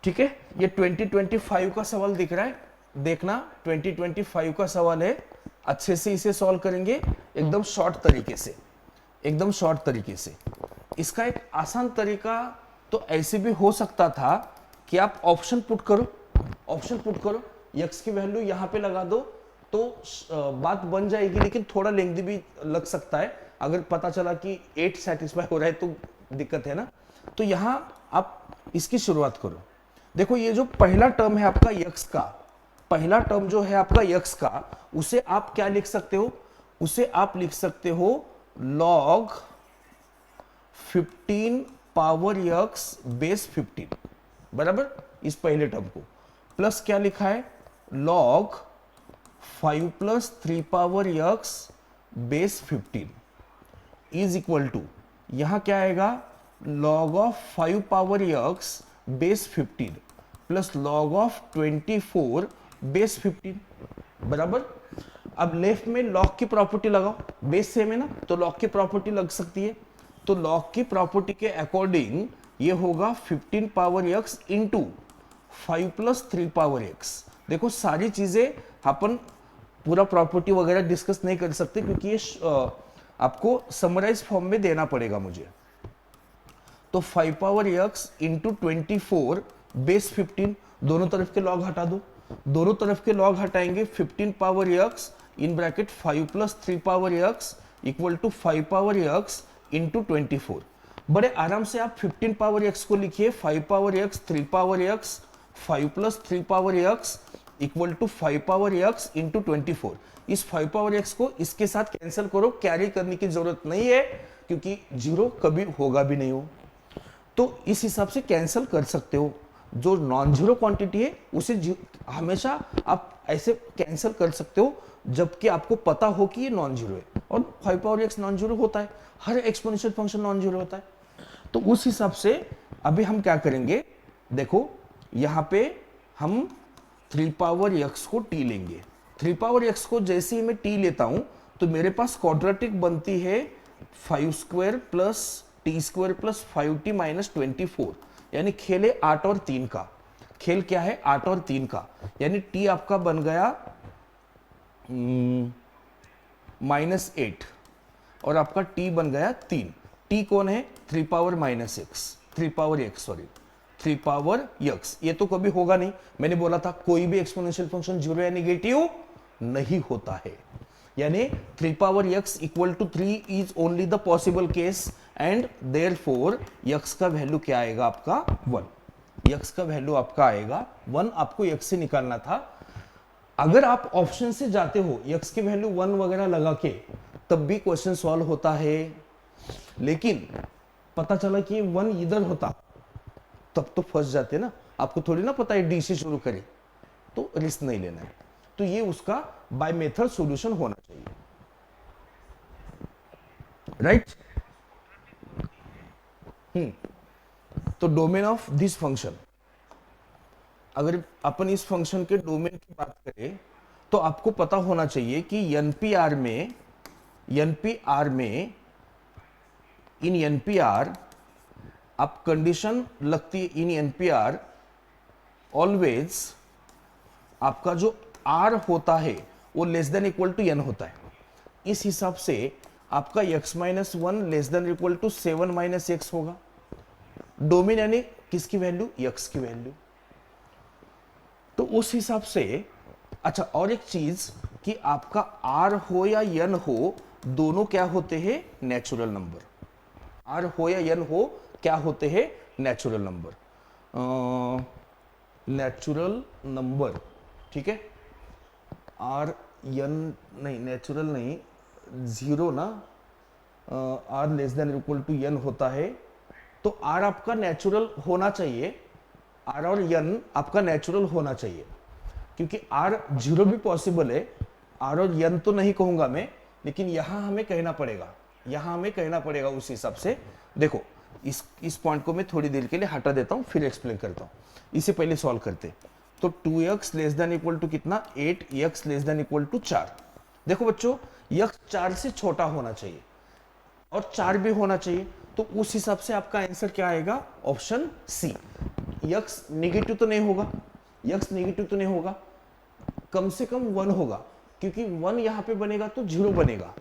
ठीक है, ये 2025 का सवाल दिख रहा है, देखना 2025 का सवाल है, अच्छे से इसे सॉल्व करेंगे एकदम शॉर्ट तरीके से, एकदम शॉर्ट तरीके से। इसका एक आसान तरीका तो ऐसे भी हो सकता था कि आप ऑप्शन पुट करो, ऑप्शन पुट करो, x की वैल्यू यहां पे लगा दो तो बात बन जाएगी, लेकिन थोड़ा लेंथी भी लग सकता है। अगर पता चला कि 8 सेटिस्फाई हो रहा है तो दिक्कत है ना। तो यहां आप इसकी शुरुआत करो। देखो ये जो पहला टर्म है आपका x का, पहला टर्म जो है आपका x का, उसे आप क्या लिख सकते हो, उसे आप लिख सकते हो log 15 पावर x बेस 15, बराबर। इस पहले टर्म को प्लस क्या लिखा है, log 5 plus 3 power x base 15 is equal to, यहां क्या आएगा, log of 5 power x base 15 plus log of 24 base 15, बराबर। अब लेफ्ट में log की प्रॉपर्टी लगाओ, बेस सेम है ना, तो log की प्रॉपर्टी लग सकती है। तो log की प्रॉपर्टी के अकॉर्डिंग ये होगा 15 power x into 5 plus 3 power x। देखो सारी चीजें अपन पूरा प्रॉपर्टी वगैरह डिस्कस नहीं कर सकते, क्योंकि ये आपको समराइज फॉर्म में देना पड़ेगा मुझे। तो 5 पावर x इंटू 24 बेस 15, दोनों तरफ के लॉग हटा दो, दोनों तरफ के लॉग हटाएंगे, 15 power x in bracket 5 plus 3 power x equal to 5 power x into 24। बड़े आराम से आप 15 पावर x को लिखिए 5 power x 3 power x 5 plus 3 power x equal to 5 power x into 24। इस 5 पावर x को इसके साथ कैंसिल करो, कैरी करने की जरूरत नहीं है क्योंकि जीरो कभी होगा भी नहीं हो, तो इस हिसाब से कैंसिल कर सकते हो। जो नॉन जीरो क्वांटिटी है उसे हमेशा आप ऐसे कैंसिल कर सकते हो जबकि आपको पता हो कि ये नॉन जीरो है, और 5 पावर x नॉन जीरो होता है, हर एक्सपोनेंशियल फंक्शन नॉन जीरो होता है। तो उस हिसाब से अभी हम क्या करेंगे, देखो यहां पे हम 3 पावर x को t लेंगे। 3 पावर x को जैसे ही मैं t लेता हूं तो मेरे पास क्वाड्रेटिक बनती है 5 square plus T square plus 5t minus 24, यानी खेल है 8 और 3 का, खेल क्या है 8 और 3 का, यानी t आपका बन गया -8 और आपका t बन गया 3। t कौन है, 3 power minus x, 3 power x sorry 3 power x। ये तो कभी होगा नहीं, मैंने बोला था कोई भी एक्सपोनेंशियल फंक्शन जीरो या नेगेटिव नहीं होता है, यानी 3 power x equal to 3 is only the possible case and therefore x का वैल्यू क्या आएगा आपका 1, x का वैल्यू आपका आएगा 1। आपको x से निकालना था। अगर आप ऑप्शन से जाते हो x की वैल्यू 1 वगैरह लगा के तब भी क्वेश्चन सॉल्व होता है, लेकिन पता चला कि 1 इधर होता तब तो फंस जाते ना। आपको थोड़ी ना पता है डी से शुरू करें, तो रिस्क नहीं लेना है। तो ये उसका बाय मेथड सॉल्यूशन होना चाहिए, राइट। तो डोमेन ऑफ दिस फंक्शन, अगर अपन इस फंक्शन के डोमेन की बात करें तो आपको पता होना चाहिए कि एनपीआर में इन एनपीआर आप कंडीशन लगती है, इन एनपीआर ऑलवेज आपका जो आर होता है वो less than equal to n होता है। इस हिसाब से आपका x minus 1 less than equal to 7 minus x होगा। डोमेन यानी किसकी वैल्यू, x की वैल्यू। तो उस हिसाब से अच्छा, और एक चीज कि आपका r हो या n हो, दोनों क्या होते हैं, नेचुरल नंबर। r हो या n हो क्या होते हैं, नेचुरल नंबर, नेचुरल नंबर, ठीक है। आर एन नहीं, नेचुरल नहीं, जीरो ना, r less than equal to n होता है, तो आर आपका नेचुरल होना चाहिए, आर और एन आपका नेचुरल होना चाहिए, क्योंकि आर जीरो भी पॉसिबल है, आर और एन तो नहीं कहूंगा मैं, लेकिन यहां हमें कहना पड़ेगा, यहां हमें कहना पड़ेगा। उस हिसाब से देखो इस पॉइंट को मैं थोड़ी देर के लिए हटा देता हूँ, फिर एक्सप्लेन करता हूँ। इसे पहले सॉल्व करते। तो 2x less than equal to कितना, 8x less than equal to 4। देखो बच्चों, x 4 से छोटा होना चाहिए और 4 भी होना चाहिए, तो उस हिसाब से आपका आंसर क्या आएगा, ऑप्शन सी। x नेगेटिव तो नहीं होगा, x नेगेटिव तो नहीं होगा, कम से कम 1 होगा, क्योंकि 1 यहां पे बनेगा तो 0 बनेगा,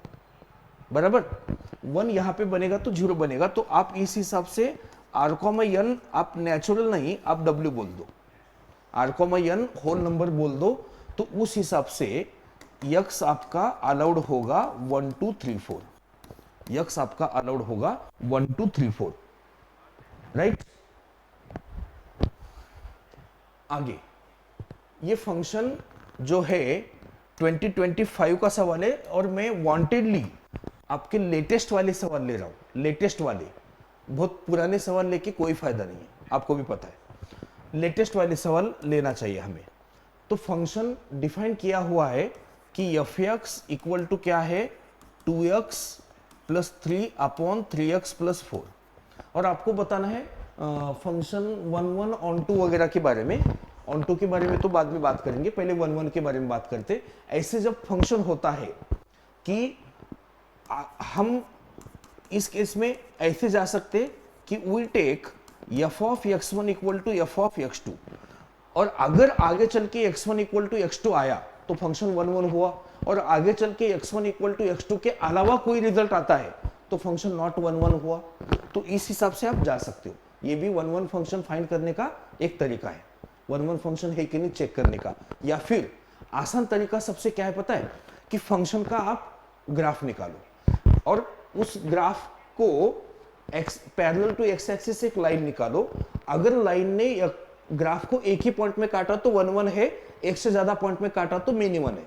बराबर। 1 यहां पे बनेगा तो 0 बनेगा, तो आप इस हिसाब से r, n आप नेचुरल नहीं, आप w बोल दो, r, n होल नंबर बोल दो, तो उस हिसाब से x आपका अलाउड होगा 1 2 3 4, x आपका अलाउड होगा 1 2 3 4, राइट। आगे ये फंक्शन जो है 2025 का सवाल है, और मैं वांटेडली आपके लेटेस्ट वाले सवाल ले रहा हूं, लेटेस्ट वाले, बहुत पुराने सवाल लेके कोई फायदा नहीं है, आपको भी पता है, लेटेस्ट वाले सवाल लेना चाहिए हमें। तो फंक्शन डिफाइन किया हुआ है कि fx इक्वल टू क्या है, 2x plus 3 upon 3x plus 4, और आपको बताना है फंक्शन 1 1 ऑन टू वगैरह के बारे में। ऑन टू के बारे में तो बाद में बात करेंगे, पहले 1 1 के बारे में बात करते। ऐसे जब फंक्शन होता है कि हम इस केस में ऐसे जा सकते कि we take f of x1 equal to f of x2, और अगर आगे चल के x1 इक्वल टू x2 आया तो फंक्शन 1 1 हुआ, और आगे चल के x1 इक्वल टू x2 के अलावा कोई रिजल्ट आता है तो फंक्शन नॉट 1 1 हुआ। तो इस हिसाब से आप जा सकते हो, ये भी 1 1 फंक्शन फाइंड करने का एक तरीका है, 1 1 फंक्शन है कि नहीं चेक करने का। या फिर आसान तरीका सबसे क्या है पता है, कि फंक्शन का आप ग्राफ निकालो और उस ग्राफ को पैरेलल टू एक्स एक्सिस से एक लाइन निकालो। अगर लाइन ने ग्राफ को एक ही पॉइंट में काटा तो 1 1 है, एक से ज्यादा पॉइंट में काटा तो मिनिमम है।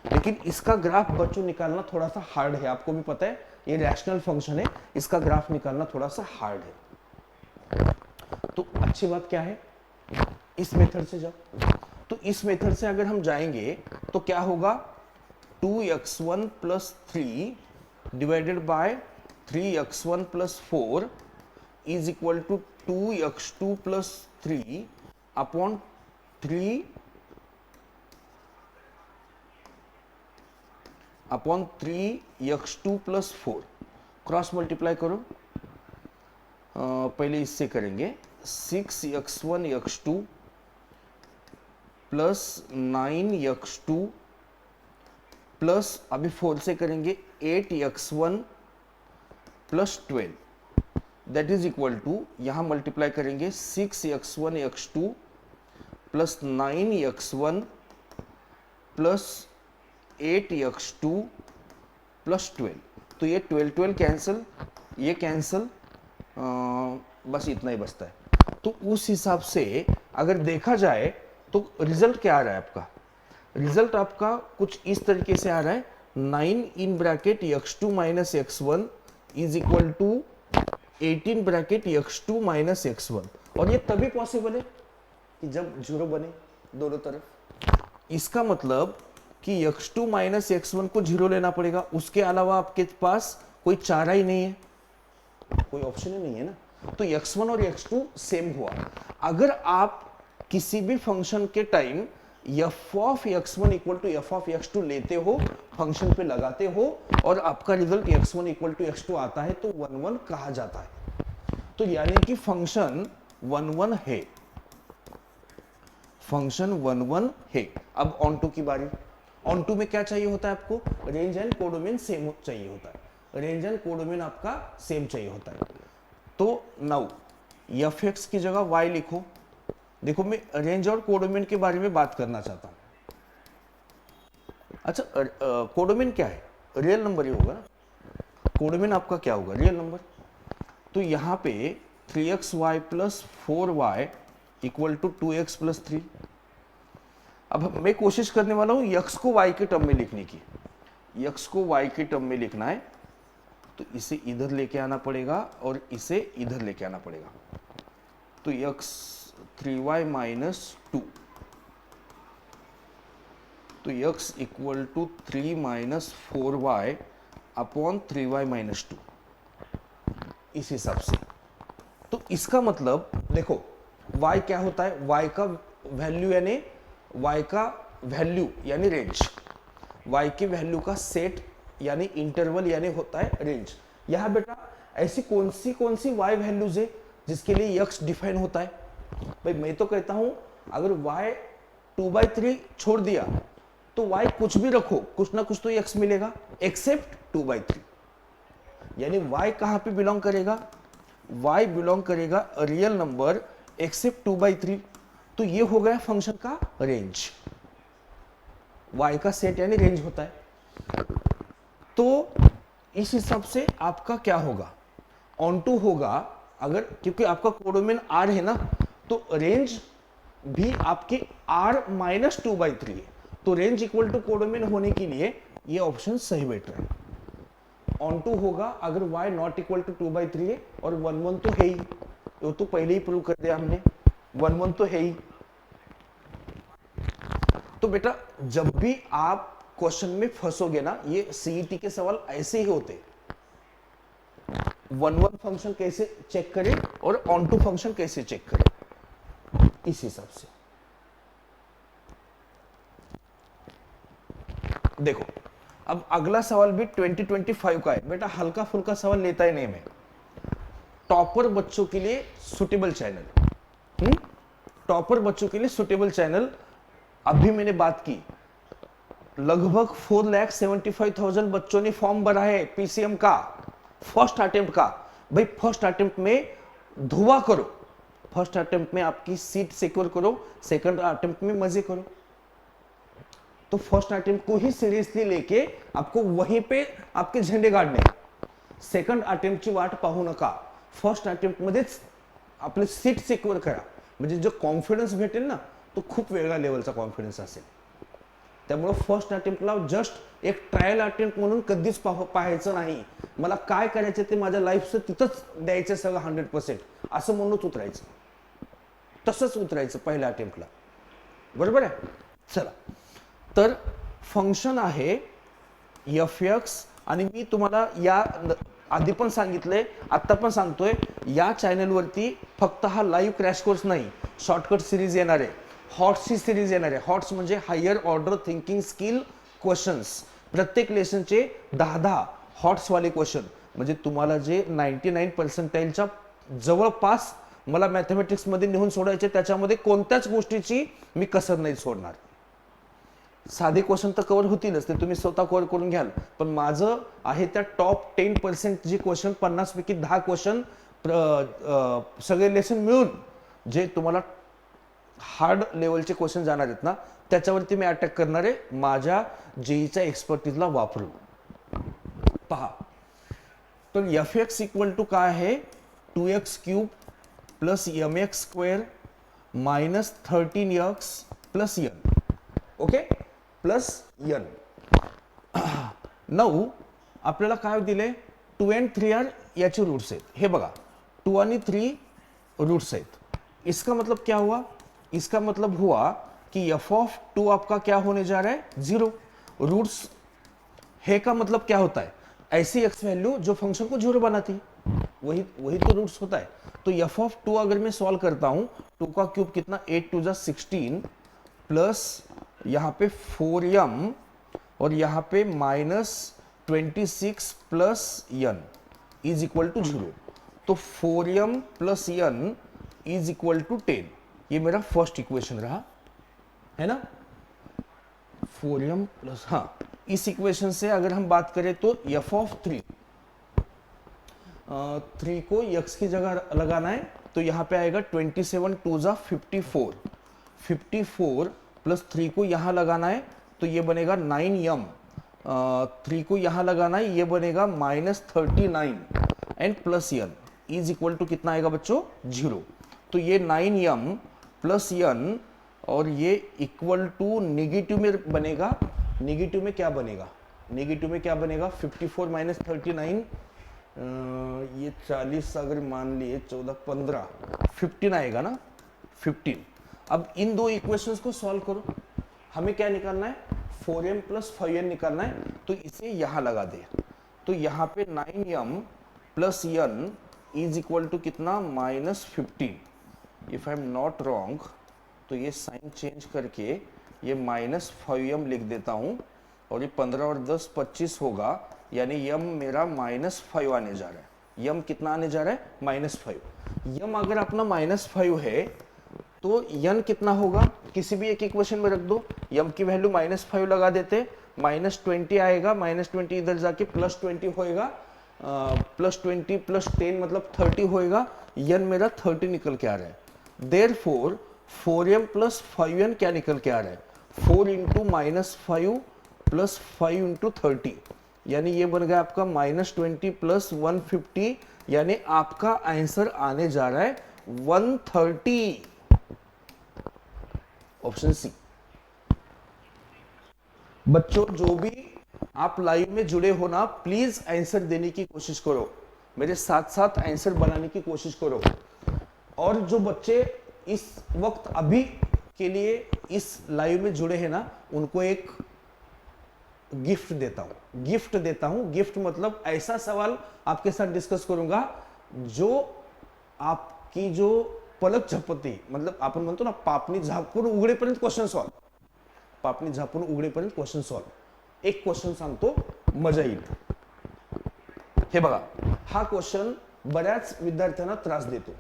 लेकिन इसका ग्राफ बच्चों निकालना थोड़ा सा हार्ड है, आपको भी पता है, ये रैशनल फंक्शन है, इसका ग्राफ निकालना थोड़ा सा हार्ड है। तो अच्छी बात क्या है, इस मेथड से जाओ। तो इस मेथड से अगर हम जाएंगे तो क्या होगा, 2x1 plus 3 divided by 3x1 plus 4 is equal to 2x2 plus 3 upon 3 upon 3x2 plus 4। Cross multiply करो, पहले इससे करेंगे 6x1 x2 plus 9x2 plus अभी 4 से करेंगे 8x1 plus 12, that is equal to, यहां मल्टीप्लाई करेंगे 6x1 x2 plus 9x1 plus 8x2 plus 12। तो ये 12 12 कैंसिल, ये कैंसिल, बस इतना ही बचता है। तो उस हिसाब से अगर देखा जाए तो रिजल्ट क्या आ रहा है आपका, रिजल्ट आपका कुछ इस तरीके से आ रहा है, 9 in bracket x2 minus x1 is equal to 18 bracket x2 minus x1। और ये तभी पॉसिबल है कि जब 0 बने दोनों तरफ। इसका मतलब कि x2 माइनस x1 को 0 लेना पड़ेगा, उसके अलावा आपके पास कोई चारा ही नहीं है, कोई ऑप्शन ही नहीं है ना। तो x1 और x2 सेम हुआ। अगर आप किसी भी फंक्शन के time f of x1 equal to f of x2 लेते हो, फंक्शन पे लगाते हो, और आपका result x1 equal to x2 आता है तो 1 1 कहा जाता है। तो यानी कि फंक्शन 1 1 है, फंक्शन 1 1 है। अब ऑन टू की बारी। ऑन टू में क्या चाहिए होता है आपको, रेंज एंड कोडोमेन सेम चाहिए होता है, रेंज एंड कोडोमेन आपका सेम चाहिए होता है। तो नाउ f(x) की जगह y लिखो। देखो मैं रेंज और कोडोमेन के बारे में बात करना चाहता हूं। अच्छा, कोडोमेन क्या है, रियल नंबर ही होगा ना, कोडोमेन आपका क्या होगा, रियल नंबर। तो यहां पे 3xy plus 4y equal to 2x plus 3। अब मैं कोशिश करने वाला हूं x को y के टर्म में लिखने की, x को y के टर्म में लिखना है, तो इसे इधर लेके आना पड़ेगा और इसे इधर लेके आना पड़ेगा। तो x 3y माइनस 2, तो x equal to 3 minus 4y upon 3y minus 2, इस हिसाब से। तो इसका मतलब देखो y क्या होता है, y का वैल्यू यानी रेंज, y की वैल्यू का सेट यानी इंटरवल यानी होता है रेंज। यहां बेटा ऐसी कौन सी y वैल्यूज है जिसके लिए x डिफाइन होता है? भाई मैं तो कहता हूं अगर y 2/3 छोड़ दिया तो y कुछ भी रखो, कुछ ना कुछ तो x मिलेगा एक्सेप्ट 2/3। यानी y कहां पे बिलोंग करेगा? y बिलोंग करेगा रियल नंबर एक्सेप्ट 2/3। तो ये हो गया फंक्शन का रेंज, y का सेट यानी रेंज होता है। तो इस हिसाब से आपका क्या होगा, ऑन टू होगा। अगर क्योंकि आपका कोडोमेन r है ना, तो रेंज भी आपके r माइनस 2/3 है, तो रेंज इक्वल टू कोडोमेन होने के लिए ये ऑप्शन सही बैठ रहा है। ऑन टू होगा अगर y नॉट इक्वल टू 2/3 है, और 1 तो है ही, वो तो पहले ही प्रूव कर दिया हमने, 1 तो है ही। तो बेटा जब भी आप क्वेश्चन में फंसोगे ना, ये सीईटी के सवाल ऐसे ही होते, 1 फंक्शन कैसे चेक करें और ऑन टू फंक्शन कैसे चेक करें, इस हिसाब से। देखो अब अगला सवाल भी 2025 का है बेटा, हल्का फुल्का सवाल लेता ही नहीं मैं। टॉपर बच्चों के लिए सुटेबल चैनल, टॉपर बच्चों के लिए सुटेबल चैनल। अभी मैंने बात की, लगभग 4,75,000 बच्चों ने फॉर्म भरा है पीसीएम का, फर्स्ट अटेम्प्ट का। भाई फर्स्ट अटेम्प्ट में धुआ करो, फर्स्ट अटेम्प्ट में आपकी सीट सिक्योर करो, सेकंड अटेम्प्ट में मजे करो। तो फर्स्ट अटेम्प्ट को ही सिरियसली लेके आपको वहीं पे आपके झंडे गाड़ने, सेकंड अटेम्प्टची वाट पाहू नका, फर्स्ट अटेम्प्ट मध्येच आपले सीट सिक्योर करा, म्हणजे जो कॉन्फिडन्स भेटेल ना तो खूप वेगळा लेवलचा कॉन्फिडन्स असेल। त्यामुळे फर्स्ट अटेम्प्टला जस्ट एक ट्रायल अटेम्प्ट म्हणून कधीच पाहायचं नाही, मला काय करायचं ते माझ्या लाईफचं तिथंच द्यायचं सगळं 100% असं म्हणूनच उतरायचं, तसंच उतरायचं पहिल्या अटेम्प्टला, बरोबर आहे। चला तर फंक्शन आहे fx, आणि मी तुम्हाला या आधी पण सांगितलंय, आता पण सांगतोय, या चॅनलवरती फक्त हा लाईव्ह क्रॅश कोर्स नाही, शॉर्टकट सिरीज येणार आहे, हॉट्सची सिरीज येणार आहे। हॉट्स म्हणजे higher order thinking skill questions, प्रत्येक लेसनचे 10 हॉट्स वाले क्वेश्चन, म्हणजे तुम्हाला जे 99% जवळपास मला मॅथमॅटिक्स मध्ये नेऊन सोडायचे, त्याच्यामध्ये कोणत्याच गोष्टीची मी कसर नाही सोडणार। साधे क्वेश्चन तर कव्हर होतीलच, ते तुम्ही स्वतः कव्हर करून घ्याल, पण माझं आहे त्या टॉप 10% जे क्वेश्चन, 50 पैकी 10 क्वेश्चन सगळे लेसन मिळून जे तुम्हाला हार्ड लेवलचे क्वेश्चन जाणार आहेत ना, त्याच्यावरती मी अटॅक करणार आहे माझ्या जेईच्या एक्सपर्टीजला वापरून। पहा तर fx इक्वल टू काय आहे, 2x³ plus mx² minus 13x plus n, okay, plus n। नऊ आपल्याला काय दिले, 2 and 3 आर याचे रूट्स आहेत, हे बघा 2 आणि 3 रूट्स आहेत। इसका मतलब क्या हुआ, इसका मतलब हुआ कि f(2) आपका क्या होने जा रहा है, 0। रूट्स है का मतलब क्या होता है, ऐसी x वैल्यू जो फंक्शन को 0 बनाती है, वही तो रूट्स होता है। तो f(2) अगर मैं सॉल्व करता हूं, 2 का क्यूब कितना, 8 2 16 प्लस यहाँ पे 4m और यहाँ पे -26 plus n is equal to 0। तो 4m plus n is equal to 10, ये मेरा फर्स्ट इक्वेशन रहा है ना। 4m प्लस, हाँ, इस इक्वेशन से अगर हम बात करें तो f(3) 3 को x की जगह लगाना है, तो यहाँ पे आएगा 27 2 54, 54 प्लस 3 को यहाँ लगाना है, तो ये बनेगा 9m, 3 को यहाँ लगाना है, ये बनेगा -39 and plus n is equal to कितना आएगा बच्चों, 0। तो ये 9m प्लस n और ये इक्वल टू नेगेटिव में बनेगा, नेगेटिव में क्या बनेगा, नेगेटिव में क्या बनेगा, 54 माइनस 39, ये 40 अगर मान लिए 14 15 15 आएगा ना, 15। अब इन दो इक्वेशंस को सॉल्व करो, हमें क्या निकालना है, 4m प्लस 5n निकालना है, तो इसे यहां लगा दे, तो यहाँ पे 9m plus n is equal to कितना -15, if I am not wrong, तो ये साइन चेंज करके ये -5m लिख देता हूं, और ये 15 और 10 25 होगा, यानी यम मेरा -5 आने जा रहा है। यम कितना आने जा रहा है? -5। यम अगर अपना -5 है तो यन कितना होगा? किसी भी एक इक्वेशन में रख दो, यम की वैल्यू -5 लगा देते, -20 आएगा, -20 इधर जाके +20 होएगा, +20 +10 मतलब 30 होएगा, यन मेरा 30 निकल के आ रहा है। देयरफॉर 4m + 5n क्या निकल के आ रहा है? 4 इंटू -5 + 5 इंटू 30, यानी ये बन गया आपका -20 + 150, यानी आपका आंसर आने जा रहा है 130, ऑप्शन सी। बच्चों जो भी आप लाइव में जुड़े हो ना, प्लीज आंसर देने की कोशिश करो, मेरे साथ साथ आंसर बनाने की कोशिश करो। और जो बच्चे इस वक्त अभी के लिए इस लाइव में जुड़े हैं ना, उनको एक गिफ्ट देता हूं। गिफ्ट मतलब ऐसा सवाल आपके साथ डिस्कस करूंगा जो आपकी जो पलक झपती, मतलब आपण म्हणतो ना पापणी झापून उघडेपर्यंत क्वेश्चन सॉल्व, पापणी झापून उघडेपर्यंत क्वेश्चन सॉल्व। एक क्वेश्चन सांगतो, मजा येईल। हे बघा, हा क्वेश्चन बऱ्याच विद्यार्थ्यांना त्रास देतो।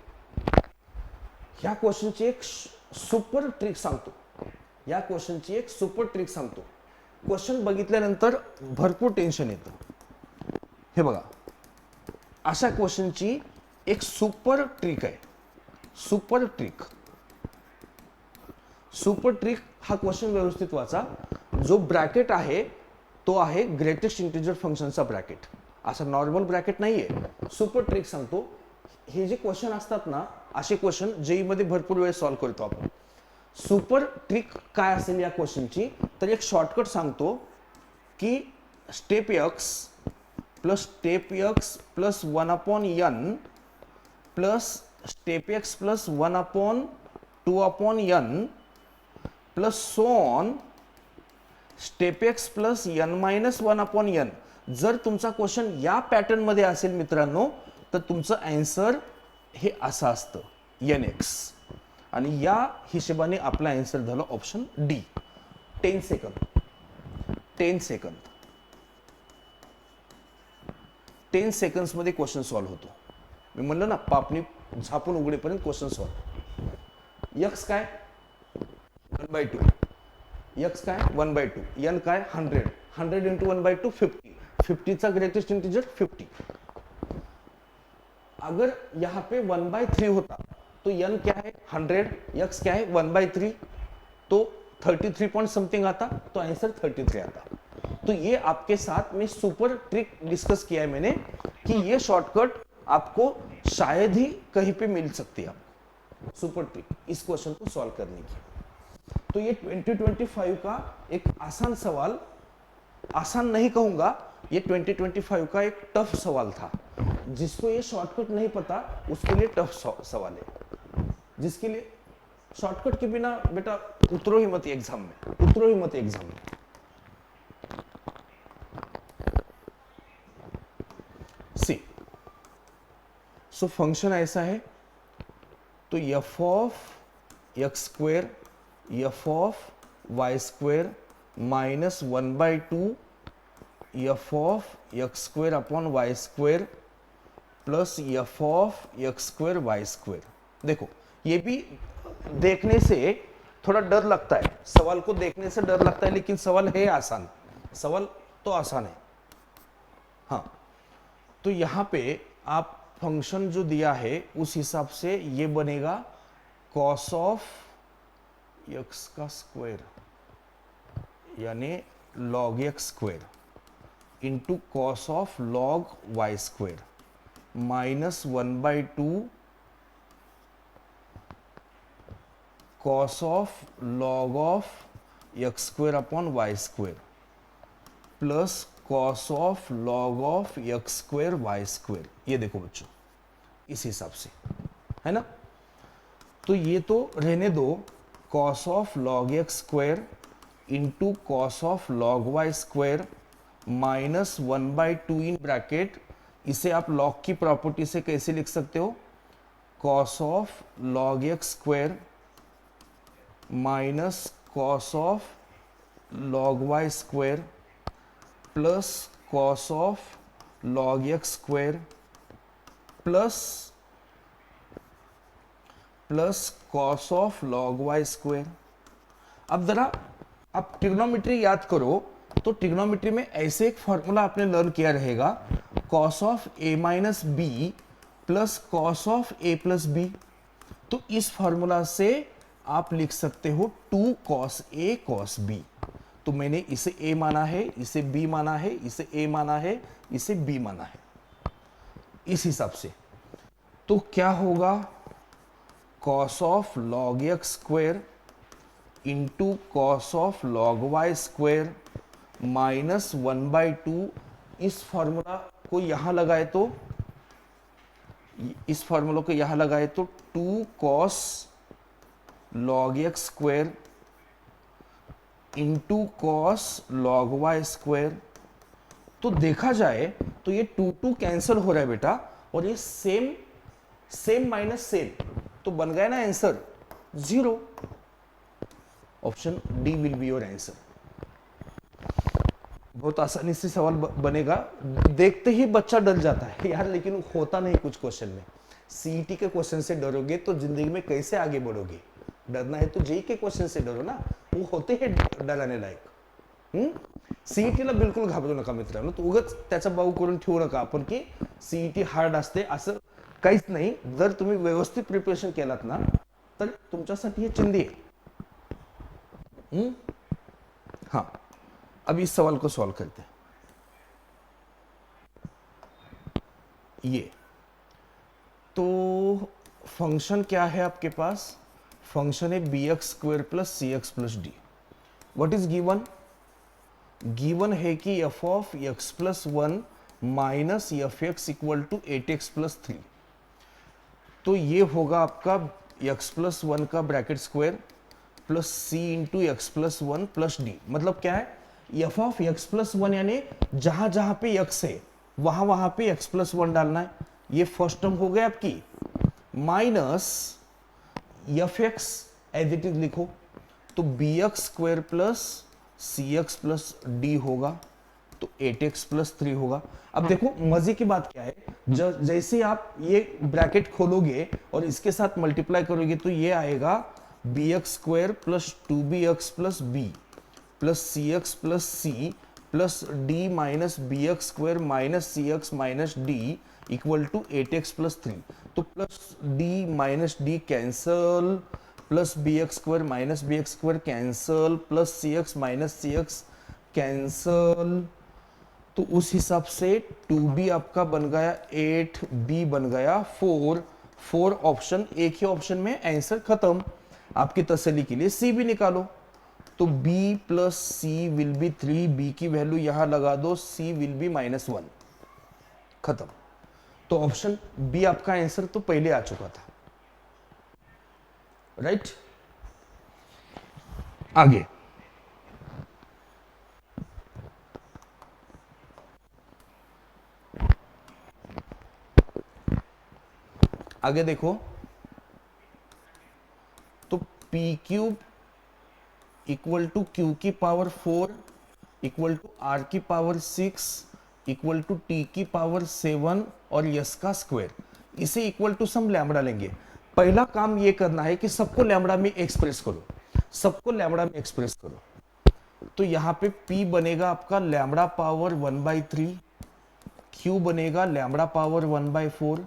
ह्या क्वेश्चनची एक सुपर ट्रिक सांगतो, या क्वेश्चनची एक सुपर ट्रिक सांगतो। क्वेश्चन बघितल्यानंतर भरपूर टेन्शन येतं। हे बघा, अशा क्वेश्चनची एक सुपर ट्रिक आहे, सुपर ट्रिक। सुपर ट्रिक हा क्वेश्चन व्यवस्थित वाचा। जो ब्रॅकेट आहे तो आहे ग्रेटेस्ट इंटिजर फंक्शनचा ब्रॅकेट, असा नॉर्मल ब्रॅकेट नाहीये। सुपर ट्रिक सांगतो, हे जे क्वेश्चन असतात ना, असे क्वेश्चन जेई मध्ये भरपूर वेळ सॉल्व्ह करतो आपण। सुपर ट्रिक काय असेल या क्वेश्चनची, तर एक शॉर्टकट सांगतो की step x plus step x plus 1/n plus step x plus 1/2/n plus so on step x plus n-1/n। जर तुमचा क्वेश्चन या पॅटर्न मध्ये असेल मित्रांनो, तर तुमचं आन्सर हे असं असतं nx, आणि या हिशोबाने आपला आन्सर झाला ऑप्शन डी। 10 सेकंद 10 सेकंड्स मध्ये क्वेश्चन सॉल्व्ह होतो। मी म्हणलं ना, पापणी झापून उघडेपर्यंत क्वेश्चन सॉल्व्ह। x काय 1/2, x काय 1/2, n काय 100, 100 इंटू 1/2 50, 50 चा ग्रेटेस्ट इंटीजर 50। अगर यहाँ पे 1/3 होता तो n क्या है 100, x क्या है 1/3, तो 33 पॉइंट समथिंग आता, तो आंसर 33 आता। तो ये आपके साथ में सुपर ट्रिक डिस्कस किया है मैंने कि ये शॉर्टकट आपको शायद ही कहीं पे मिल सकती है, सुपर ट्रिक इस क्वेश्चन को सॉल्व करने की। तो ये 2025 का एक आसान सवाल, आसान नहीं कहूंगा, ये 2025 का एक टफ सवाल था। जिसको ये शॉर्टकट नहीं पता उसके लिए टफ सवाल है। जिसके लिए शॉर्टकट के बिना बेटा उतरो ही मत एग्जाम में, उतरो ही मत एग्जाम में। सी सो फंक्शन ऐसा है, तो f of x square f of y square minus 1/2 f of x square upon y square plus f of x square y square. देखो ये भी देखने से थोड़ा डर लगता है, सवाल को देखने से डर लगता है, लेकिन सवाल है आसान, सवाल तो आसान है। हाँ, तो यहां पे आप फंक्शन जो दिया है उस हिसाब से ये बनेगा कॉस ऑफ x का स्क्वायर यानी log x square into cos of log y square minus 1/2 cos of log of x square upon y square plus cos of log of x square y square. ये देखो बच्चों, इस हिसाब से है ना। तो ये तो रहने दो, cos of log x square into cos of log y square minus 1/2 in bracket इसे आप लॉग की प्रॉपर्टी से कैसे लिख सकते हो, cos of log x square minus cos of log y square plus cos of log x square plus cos of log y square. अब जरा आप ट्रिग्नोमेट्री याद करो, तो ट्रिग्नोमेट्री में ऐसे एक फॉर्मूला आपने लर्न किया रहेगा, cos of a minus b plus cos of a plus b. तो इस फॉर्मूला से आप लिख सकते हो 2 कॉस ए कॉस बी। तो मैंने इसे ए माना है, इसे बी माना है, इसे ए माना है, इसे बी माना है, इस हिसाब से। तो क्या होगा, cos of log x square into cos of log y square minus 1/2। इस फॉर्मूला को यहां लगाए तो, इस फॉर्मूला को यहां लगाए तो 2 cos log x square into cos log y square. तो देखा जाए तो ये 2 कैंसिल हो रहा है बेटा, और ये सेम माइनस सेम, तो बन गया ना answer 0। Option D will be your answer. बहुत आसानी से सवाल बनेगा, देखते ही बच्चा डर जाता है यार, लेकिन होता नहीं कुछ क्वेश्चन में। सीईटी के क्वेश्चन से डरोगे तो जिंदगी में कैसे आगे बढ़ोगे? डरना है तो जेई के क्वेश्चन से डरो ना, वो होते हैं डराने लायक। सीईटीला बिलकुल घाबरू नका मित्रांनो, तो उगाच त्याचा बाऊ करून ठेवू नका आपण की सीईटी हार्ड असते, असं काहीच नाही। जर तुम्ही व्यवस्थित प्रिपरेशन केलात ना, तर तुमच्यासाठी हे चिंदी आहे। हाँ, अब इस सवाल को सॉल्व करते हैं। ये तो फंक्शन क्या है आपके पास, फंक्शन है b x square plus c x plus d. What is given, given है कि f of x plus 1 minus f x equal to 8x plus 3। तो ये होगा आपका x प्लस 1 का bracket square plus c into x plus 1 plus d. मतलब क्या है, एफ ऑफ एक्स प्लस 1 यानी जहां जहां पे x है वहां वहां पे x प्लस 1 डालना है। ये फर्स्ट टर्म हो गया आपकी, minus f x as it is लिखो, तो b x square plus c x plus d होगा, तो 8x प्लस 3 होगा। अब देखो मजे की बात क्या है, जैसे आप ये ब्रैकेट खोलोगे और इसके साथ मल्टीप्लाई करोगे तो ये आएगा b x square plus 2bx plus b plus c x plus c plus d minus b x square minus c x minus d equal to 8x plus 3। तो plus d minus d cancel, plus b x square minus b x square cancel, plus c x minus c x cancel. तो उस हिसाब से 2b आपका बन गया 8b बन गया 4। 4 ऑप्शन, एक ही ऑप्शन में आंसर खत्म। आपकी तसल्ली के लिए c भी निकालो, तो b plus c will be 3, b की वैल्यू यहां लगा दो, c विल बी -1, खत्म। तो ऑप्शन बी आपका आंसर तो पहले आ चुका था, राइट। आगे आगे देखो, तो p cube equal to q की पावर 4 इक्वल टू आर की पावर 6 इक्वल टू टी की पावर 7 और यस का स्क्वायर, इसे इक्वल टू सम लैम्बडा लेंगे। पहला काम ये करना है कि सबको लैम्बडा में एक्सप्रेस करो, सबको लैम्बडा में एक्सप्रेस करो। तो यहां पे p बनेगा आपका लैम्बडा पावर 1/3, q बनेगा लैम्बडा पावर 1/4,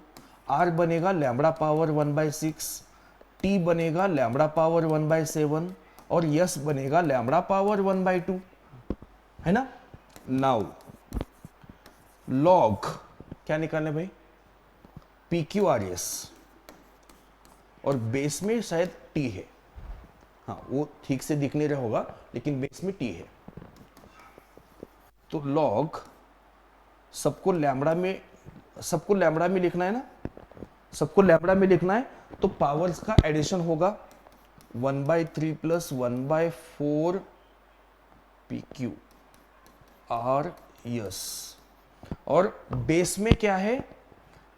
r बनेगा लैम्बडा पावर 1/6, t बनेगा लैम्बडा पावर 1/7 और यस बनेगा लैम्बडा पावर 1/2, है ना। नाउ लॉग क्या निकालने भाई, पी क्यू आर एस, और बेस में शायद t है, हाँ वो ठीक से दिख नहीं रहा होगा लेकिन बेस में t है। तो लॉग सबको लैम्बडा में लिखना है ना, सबको लैम्बडा में लिखना है, तो पावर्स का एडिशन होगा 1/3 plus 1/4 P Q R yes और बेस में क्या है,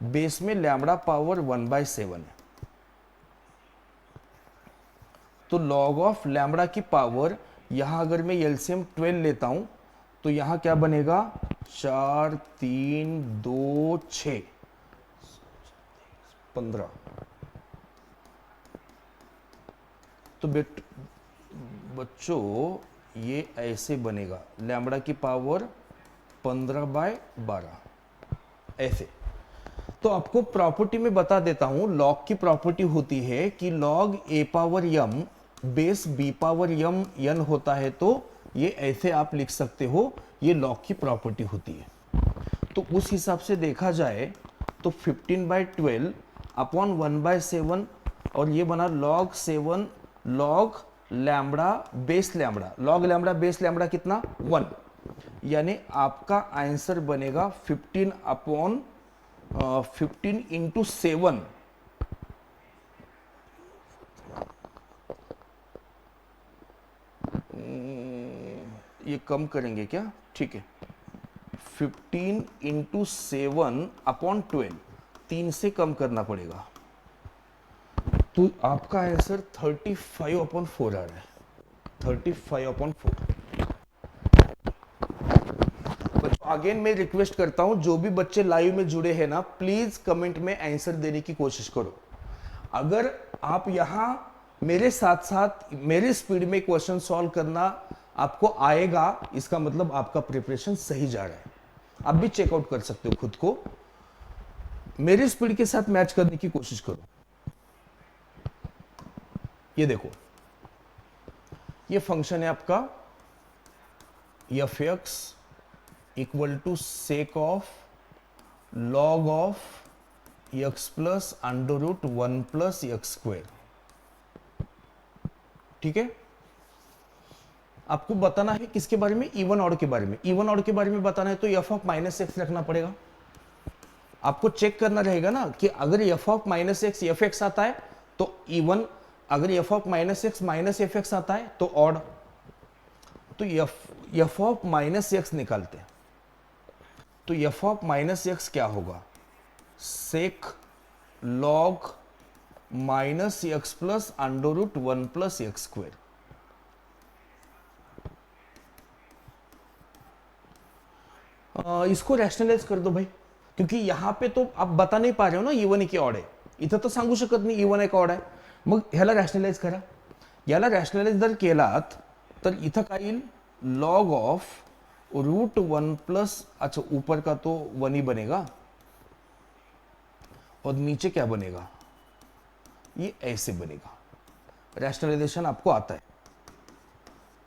बेस में लैम्बडा पावर 1/7 है। तो लॉग ऑफ लैम्बडा की पावर, यहां अगर मैं एलसीएम 12 लेता हूं तो यहां क्या बनेगा, 4 3 2 6 15। तो बच्चों ये ऐसे बनेगा, लैम्बडा की पावर 15/12 ऐसे। तो आपको प्रॉपर्टी में बता देता हूं, लॉग की प्रॉपर्टी होती है कि log a power m base b power m n होता है, तो ये ऐसे आप लिख सकते हो, ये लॉग की प्रॉपर्टी होती है। तो उस हिसाब से देखा जाए तो 15/12 अपॉन 1/7, और ये बना log 7 log lambda base lambda, log lambda base lambda कितना 1, यानी आपका आंसर बनेगा 15 इंटू 7। ये कम करेंगे क्या, ठीक है, 15 इंटू 7 अपॉन 12, 3 से कम करना पड़ेगा, तो आपका आंसर 35/4 आ रहा है, 35/4। अगेन मैं रिक्वेस्ट करता हूं, जो भी बच्चे लाइव में जुड़े हैं ना, प्लीज कमेंट में आंसर देने की कोशिश करो। अगर आप यहां मेरे साथ साथ मेरे स्पीड में क्वेश्चन सॉल्व करना आपको आएगा, इसका मतलब आपका प्रिपरेशन सही जा रहा है। आप भी चेकआउट कर सकते हो खुद को, मेरी स्पीड के साथ मैच करने की कोशिश करो। ये देखो, ये फंक्शन है आपका f x equal to sec of log of x plus under root 1 plus x square. ठीक है, आपको बताना है किसके बारे में, इवन ऑड के बारे में। इवन ऑड के बारे में बताना है तो एफ ऑफ माइनस एक्स रखना पड़ेगा। आपको चेक करना रहेगा ना कि अगर F of minus x F x आता है तो इवन, अगर F of minus x minus f x आता है तो ऑड। तो एफ ऑफ माइनस एक्स निकालते हैं, तो एफ ऑफ माइनस एक्स क्या होगा, sec log minus x plus under root 1 plus x square. इसको रॅशनलाइज कर दो भाई, क्योंकि यहां पे तो आप बता नहीं पा रहे हो ना इवन आहे की ऑड आहे, इथं तर सांगू शकत नाही इवन आहे का ऑड आहे। मग ह्याला रॅशनलाइज करा, याला रॅशनलाइज जर केलात तर इथं काय येईल, लॉग ऑफ रूट 1 प्लस, अच्छा ऊपर का तो 1 ही बनेगा और नीचे क्या बनेगा, ये ऐसे बनेगा। रैशनलाइजेशन आपको आता है,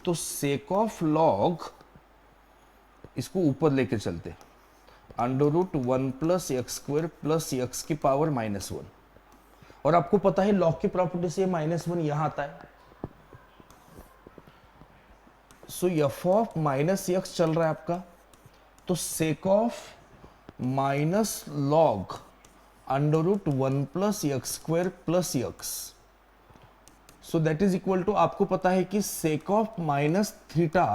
तो सेक ऑफ लॉग, इसको ऊपर लेके चलते, under root 1 plus x square plus x की पावर -1, और आपको पता है लॉग की प्रॉपर्टी से -1 यहां आता है। So f of minus x चल रहा है आपका, तो sec of minus log under root 1 plus x square plus x, so that is equal to, आपको पता है कि सेक ऑफ माइनस थीटा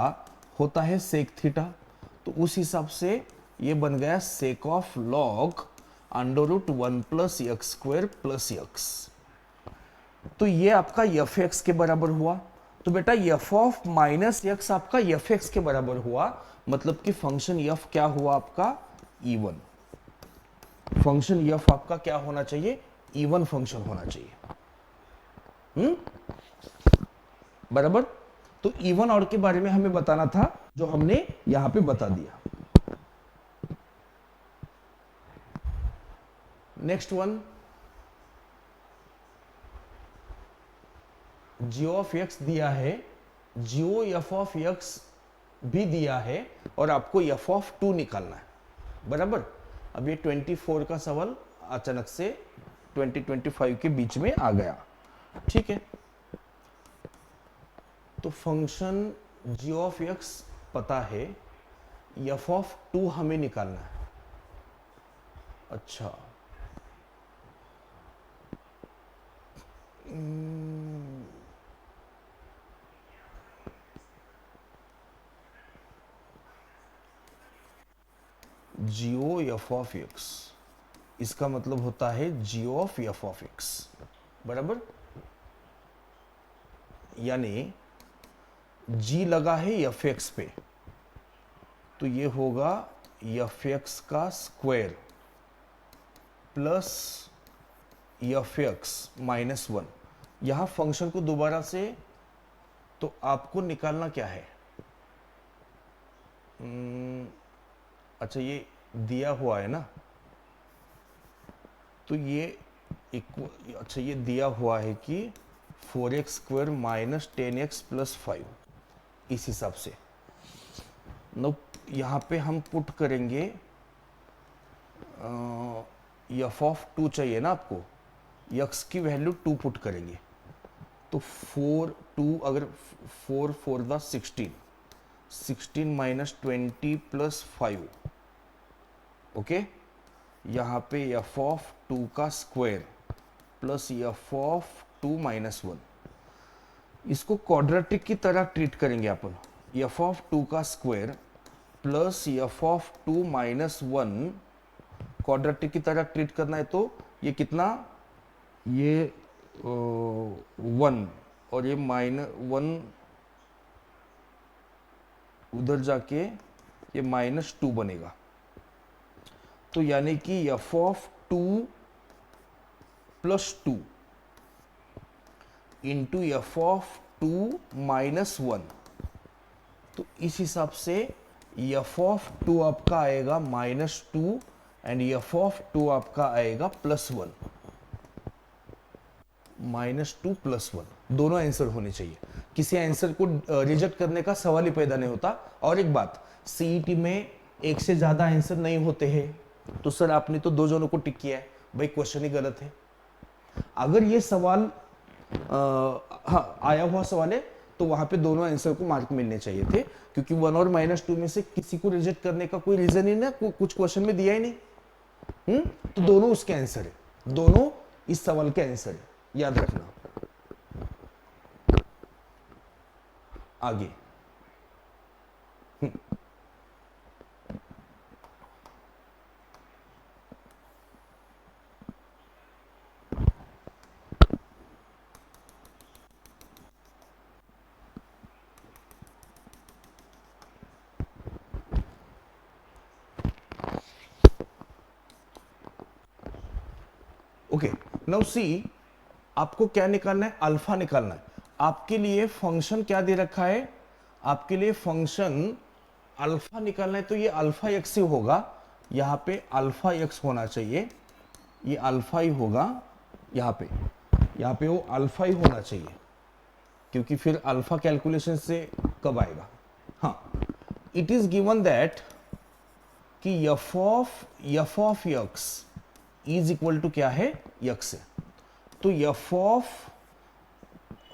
होता है सेक थीटा, तो उस हिसाब से ये बन गया sec of log under root 1 plus x square plus x. तो ये आपका एफ एक्स के बराबर हुआ। तो बेटा एफ ऑफ माइनस एक्स आपका एफ एक्स के बराबर हुआ, मतलब कि फंक्शन एफ क्या हुआ आपका, इवन। फंक्शन एफ आपका क्या होना चाहिए, इवन फंक्शन होना चाहिए। बराबर। तो इवन ऑड के बारे में हमें बताना था, जो हमने यहां पे बता दिया। Next one, Jio of x दिया है, जियो एफ ऑफ एक्स भी दिया है, और आपको एफ ऑफ 2 निकालना है। बराबर। अब ये 24 का सवाल अचानक से 2025 के बीच में आ गया। ठीक है, तो फंक्शन जी ऑफ एक्स पता है, एफ ऑफ 2 हमें निकालना है। अच्छा, जीओ एफ ऑफ एक्स, इसका मतलब होता है जीओ ऑफ एफ ऑफ एक्स, बराबर। यानी जी लगा है एफ एक्स पे, तो ये होगा एफ एक्स का square plus F x minus one. यहां फंक्शन को दोबारा से, तो आपको निकालना क्या है, अच्छा ये दिया हुआ है ना, तो ये अच्छा ये दिया हुआ है कि 4x square minus 10x plus 5, इस हिसाब से नो यहाँ पे हम पुट करेंगे एफ ऑफ 2 चाहिए ना आपको, x की वैल्यू 2 पुट करेंगे, तो 4 2 अगर 4 4 द 16 माइनस 20 प्लस 5, ओके। यहाँ पे एफ ऑफ 2 का square plus F of 2 minus 1, इसको क्वाड्रेटिक की तरह ट्रीट करेंगे अपन। एफ ऑफ 2 का square plus F of 2 minus 1 quadratic की तरह ट्रीट करना है, तो ये कितना, ये 1 और ये माइनस 1 उधर जाके ये माइनस 2 बनेगा, तो यानी कि f of 2 plus 2 into F of 2 minus 1, तो इस हिसाब से एफ ऑफ 2 आपका आएगा माइनस 2 एंड एफ ऑफ 2 आपका आएगा प्लस 1, माइनस 2 प्लस 1, दोनों आंसर होने चाहिए। किसी आंसर को रिजेक्ट करने का सवाल ही पैदा नहीं होता। और एक बात, सीईटी में एक से ज्यादा आंसर नहीं होते हैं, तो सर आपने तो दो जनों को टिक किया है, भाई क्वेश्चन ही गलत है। अगर ये सवाल हाँ आया हुआ सवाल है, तो वहां पे दोनों आंसर को मार्क मिलने चाहिए थे, क्योंकि 1 और माइनस 2 में से किसी को रिजेक्ट करने का कोई रीजन ही ना, कुछ क्वेश्चन में दिया ही नहीं। तो दोनों उसके आंसर है, दोनों इस सवाल के आंसर है, याद रखना। आगे ओके, नाउ सी आपको क्या निकालना है, अल्फा निकालना है। आपके लिए फंक्शन क्या दे रखा है, आपके लिए फंक्शन अल्फा निकालना है, तो ये अल्फा एक्स ही होगा, यहाँ पे अल्फा एक्स होना चाहिए, ये अल्फा ही होगा, यहाँ पे वो अल्फा ही होना चाहिए, क्योंकि फिर अल्फा कैलकुलेशन से कब आएगा। हाँ, इट इज गिवन दैट कि f of x is equal to क्या है, एक्स है, तो एफ ऑफ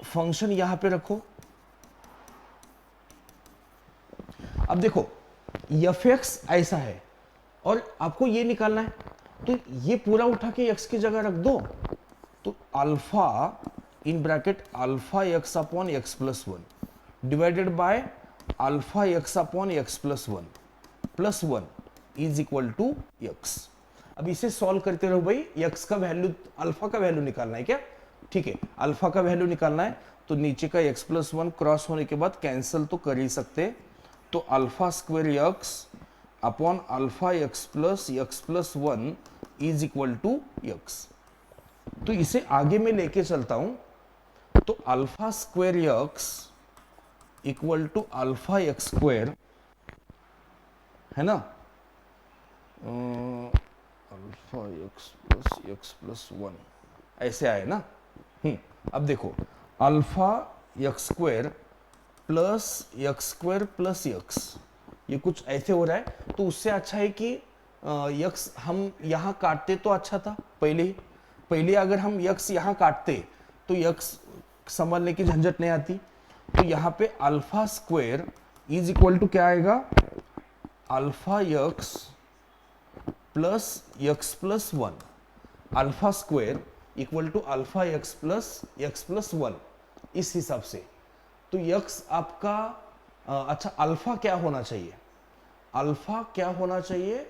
फंक्शन यहां पे रखो। अब देखो एफ एक्स ऐसा है और आपको ये निकालना है, तो ये पूरा उठा के एक्स की जगह रख दो, तो alpha in bracket alpha x upon x plus 1 divided by alpha x upon x plus 1 is equal to x. अब इसे सॉल्व करते रहो भाई, एक्स का वैल्यू, अल्फा का वैल्यू निकालना है क्या, ठीक है, अल्फा का वैल्यू निकालना है, तो नीचे का एक्स प्लस 1 क्रॉस होने के बाद कैंसिल तो कर ही सकते, तो alpha square x upon alpha x plus 1 is equal to x. तो इसे आगे में लेके चलता हूं, तो alpha square x equal to alpha x square है ना, अल्फा एक्स प्लस 1 ऐसे आए ना। अब देखो alpha x square plus x, ये कुछ ऐसे हो रहा है, तो उससे अच्छा है कि एक्स हम यहां काटते तो अच्छा था, पहले अगर हम एक्स यहां काटते तो एक्स संभालने की झंझट नहीं आती, तो यहां पे alpha square is equal to क्या आएगा, alpha x plus 1, alpha square equal to alpha x plus 1, इस हिसाब से। तो एक्स आपका अच्छा अल्फा क्या होना चाहिए, अल्फा क्या होना चाहिए,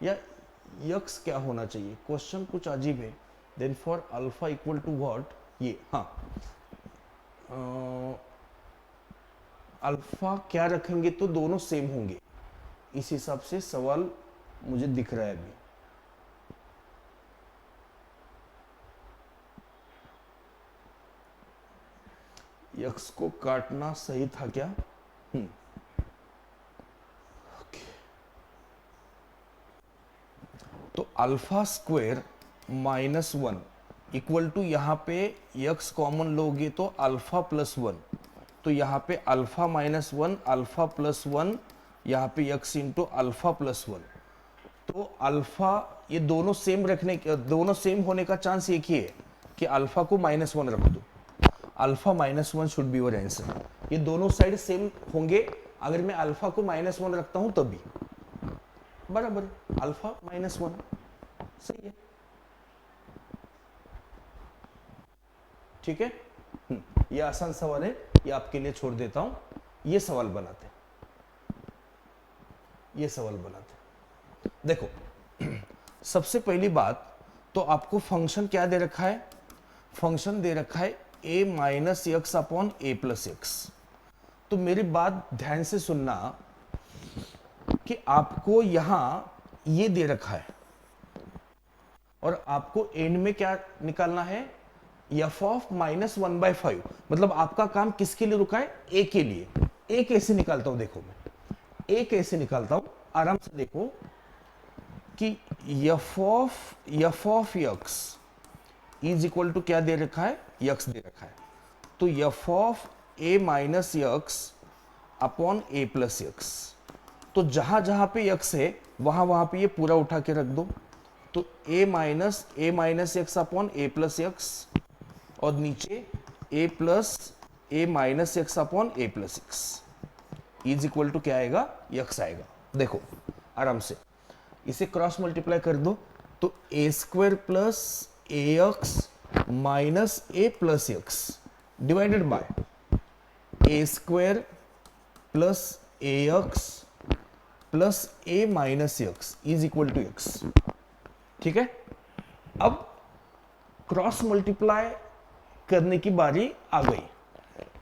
या यक्स क्या होना चाहिए, क्वेश्चन कुछ अजीब है। Then for alpha equal to what, ये हाँ अल्फा क्या रखेंगे तो दोनों सेम होंगे, इस हिसाब से सवाल मुझे दिख रहा है अभी। यक्स को काटना सही था क्या? तो alpha square minus one equal to, यहाँ पे यक्स कॉमन लोगे तो अल्फा प्लस वन, तो यहाँ पे alpha minus one, alpha plus one, यहाँ पे x into alpha plus one. तो अल्फा, ये दोनों सेम रखने, दोनों सेम होने का चांस एक ही है कि अल्फा को माइनस वन रख दो। Alpha minus one should be your answer. ये दोनों साइड सेम होंगे, अगर मैं अल्फा को माइनस वन रखता हूं तभी बराबर, अल्फा माइनस वन सही है, ठीक है। ये आसान सवाल है, ये आपके लिए छोड़ देता हूं। ये सवाल बनाते, ये सवाल बनाते। देखो सबसे पहली बात तो आपको फंक्शन क्या दे रखा है, फंक्शन दे रखा है a minus x upon a plus x. तो मेरी बात ध्यान से सुनना कि आपको यहां ये दे रखा है और आपको एंड में क्या निकालना है, F of minus one by five. मतलब आपका काम किसके लिए रुका है, ए के लिए। ए कैसे निकालता हूं देखो, मैं ए कैसे निकालता हूं आराम से देखो कि f of x is equal to क्या दे रखा है, यक्स दे रखा है। तो f of a minus x upon a plus x. तो जहां जहां पे यक्स है वहां वहां पे ये पूरा उठा के रख दो। तो a minus x upon a plus x, और नीचे a minus x upon a plus x is equal to क्या आएगा, यक्स आएगा। देखो आराम से इसे क्रॉस मल्टीप्लाई कर दो, तो a square plus a x minus a plus x divided by a square plus a x plus a minus x is equal to x, ठीक है। अब क्रॉस मल्टीप्लाई करने की बारी आ गई।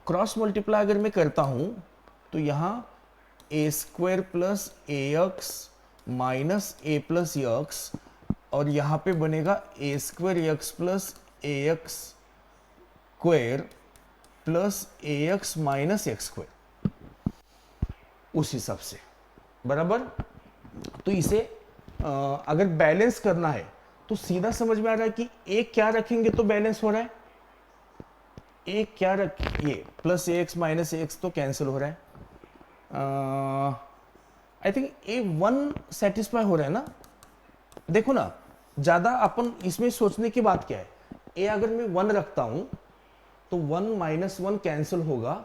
क्रॉस मल्टीप्लाई अगर मैं करता हूं तो यहां ए square plus a x minus a plus x, और यहां पे बनेगा ए square x plus a x square plus a x minus x square, उस हिसाब से बराबर। तो इसे अगर बैलेंस करना है तो सीधा समझ में आ रहा है कि ए क्या रखेंगे तो बैलेंस हो रहा है, ए क्या रख, ये plus a x minus A x तो कैंसिल हो रहा है। I think A one satisfy हो रहा है ना। देखो ना, ज्यादा अपन इसमें सोचने की बात क्या है, ए अगर मैं वन रखता हूं तो वन माइनस वन कैंसिल होगा,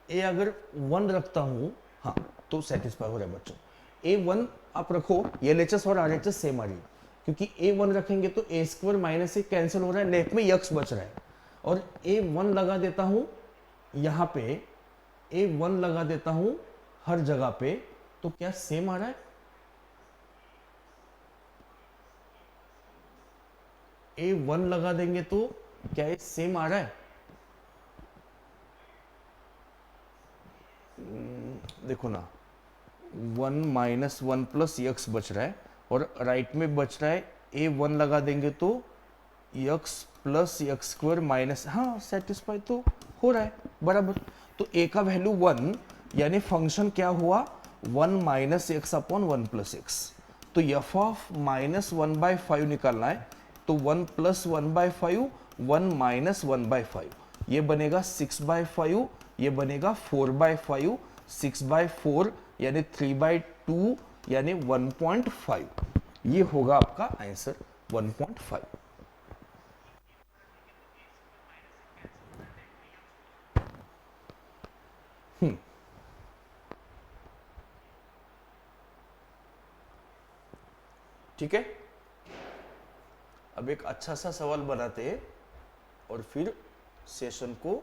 ए अगर वन रखता हूं हाँ तो सेटिस्फाई हो रहा है बच्चों। ए वन आप रखो, ये एलएचएस और आरएचएस सेम आ रही है, क्योंकि ए वन रखेंगे तो a square minus A cancel हो रहा है, लेफ्ट में यक्स बच रहा है, और ए वन लगा देता हूं यहां पे, ए वन लगा देता हूं हर जगह पे, तो क्या सेम आ रहा है, ए वन लगा देंगे तो क्या ये सेम आ रहा है। देखो ना, one minus one plus x बच रहा है, और राइट में बच रहा है ए वन लगा देंगे तो x plus x square minus, हाँ सेटिस्फाई तो हो रहा है बराबर। तो ए का वैल्यू वन, यानी फंक्शन क्या हुआ, one minus x upon one plus x. तो f of minus one by five निकालना है, तो one plus one by five, one minus one by five, ये बनेगा सिक्स बाई फाइव, ये बनेगा four by five, six by four यानी three by two यानी 1.5, ये होगा आपका आंसर 1.5। ठीक है, अब एक अच्छा सा सवाल बनाते हैं और फिर सेशन को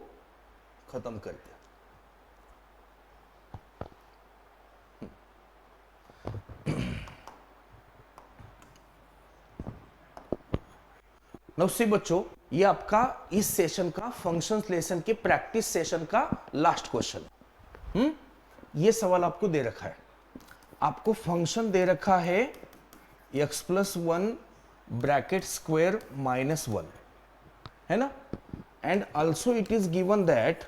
खत्म करते हैं। नौ सी बच्चों, ये आपका इस सेशन का फंक्शंस लेसन के प्रैक्टिस सेशन का लास्ट क्वेश्चन। ये सवाल आपको दे रखा है, आपको फंक्शन दे रखा है x+1 ब्रैकेट स्क्वायर -1, है ना, and also it is given that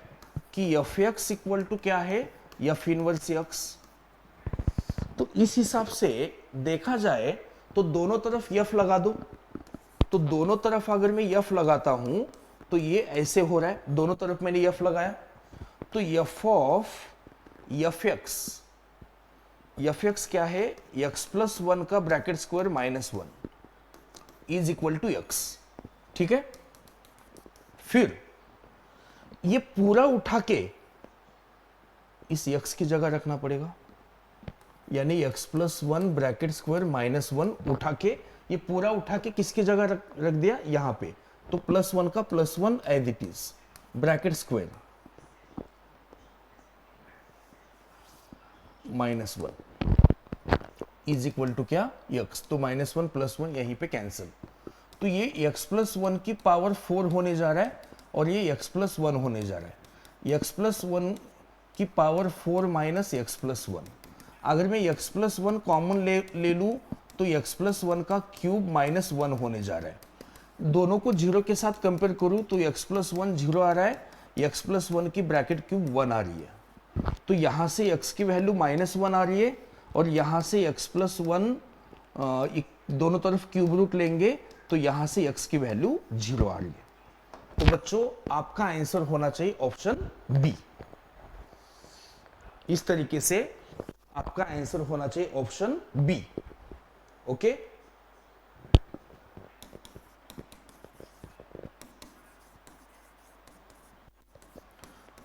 कि fx इक्वल टू क्या है, f इनवर्स x। तो इस हिसाब से देखा जाए तो दोनों तरफ f लगा दो। तो दोनों तरफ अगर मैं f लगाता हूं तो ये ऐसे हो रहा है, दोनों तरफ मैंने f लगाया, तो f ऑफ fx क्या है, x+1 का bracket square -1 is equal to x। ठीक है, फिर ये पूरा उठा के इस x की जगह रखना पड़ेगा, यानी x+1 ब्रैकेट स्क्वायर -1 उठा के, ये पूरा उठा के किसकी जगह रख दिया, यहां पे। तो +1 का +1 as it is, bracket square -1 is equal to क्या, x। तो -1 +1 यहीं पे कैंसिल। तो ये x+1 की पावर 4 होने जा रहा है और ये x+1 होने जा रहा है। x+1 की पावर 4 माइनस x+1, अगर मैं x+1 कॉमन ले लूं तो x+1 का क्यूब -1 होने जा रहा है। दोनों को 0 के साथ कंपेयर करूं तो x+1 0 आ रहा है, x+1 की ब्रैकेट क्यूब 1 आ रही है। तो यहां से x की वैल्यू -1 आ रही है और यहां से x+1 दोनों तरफ क्यूब रूट लेंगे तो यहां से x की वैल्यू 0 आ रही है। तो बच्चों आपका आंसर होना चाहिए ऑप्शन बी। इस तरीके से आपका आंसर होना चाहिए ऑप्शन बी। ओके,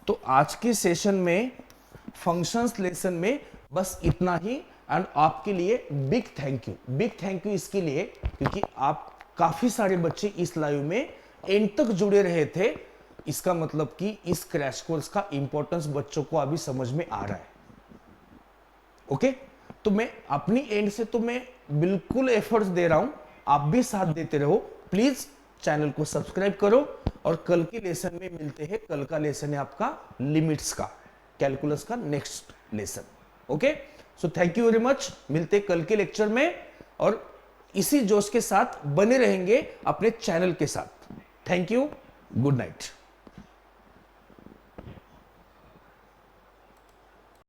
तो आज के सेशन में फंक्शंस लेसन में बस इतना ही। एंड आपके लिए बिग थैंक यू इसके लिए क्योंकि आप काफी सारे बच्चे इस लाइव में एंड तक जुड़े रहे थे। इसका मतलब कि इस क्रैश कोर्स का इंपॉर्टेंस बच्चों को अभी समझ में आ रहा है। ओके, तो मैं अपनी एंड से तो मैं बिल्कुल एफर्ट्स दे रहा हूं, आप भी साथ देते रहो। प्लीज चैनल को सब्सक्राइब करो और कल के लेसन में मिलते हैं। कल का लेसन है आपका लिमिट्स का, कैलकुलस का next lesson. Okay, so thank you very much. मिलते कल के लेक्चर में और इसी जोश के साथ बने रहेंगे अपने चैनल के साथ। Thank you, good night.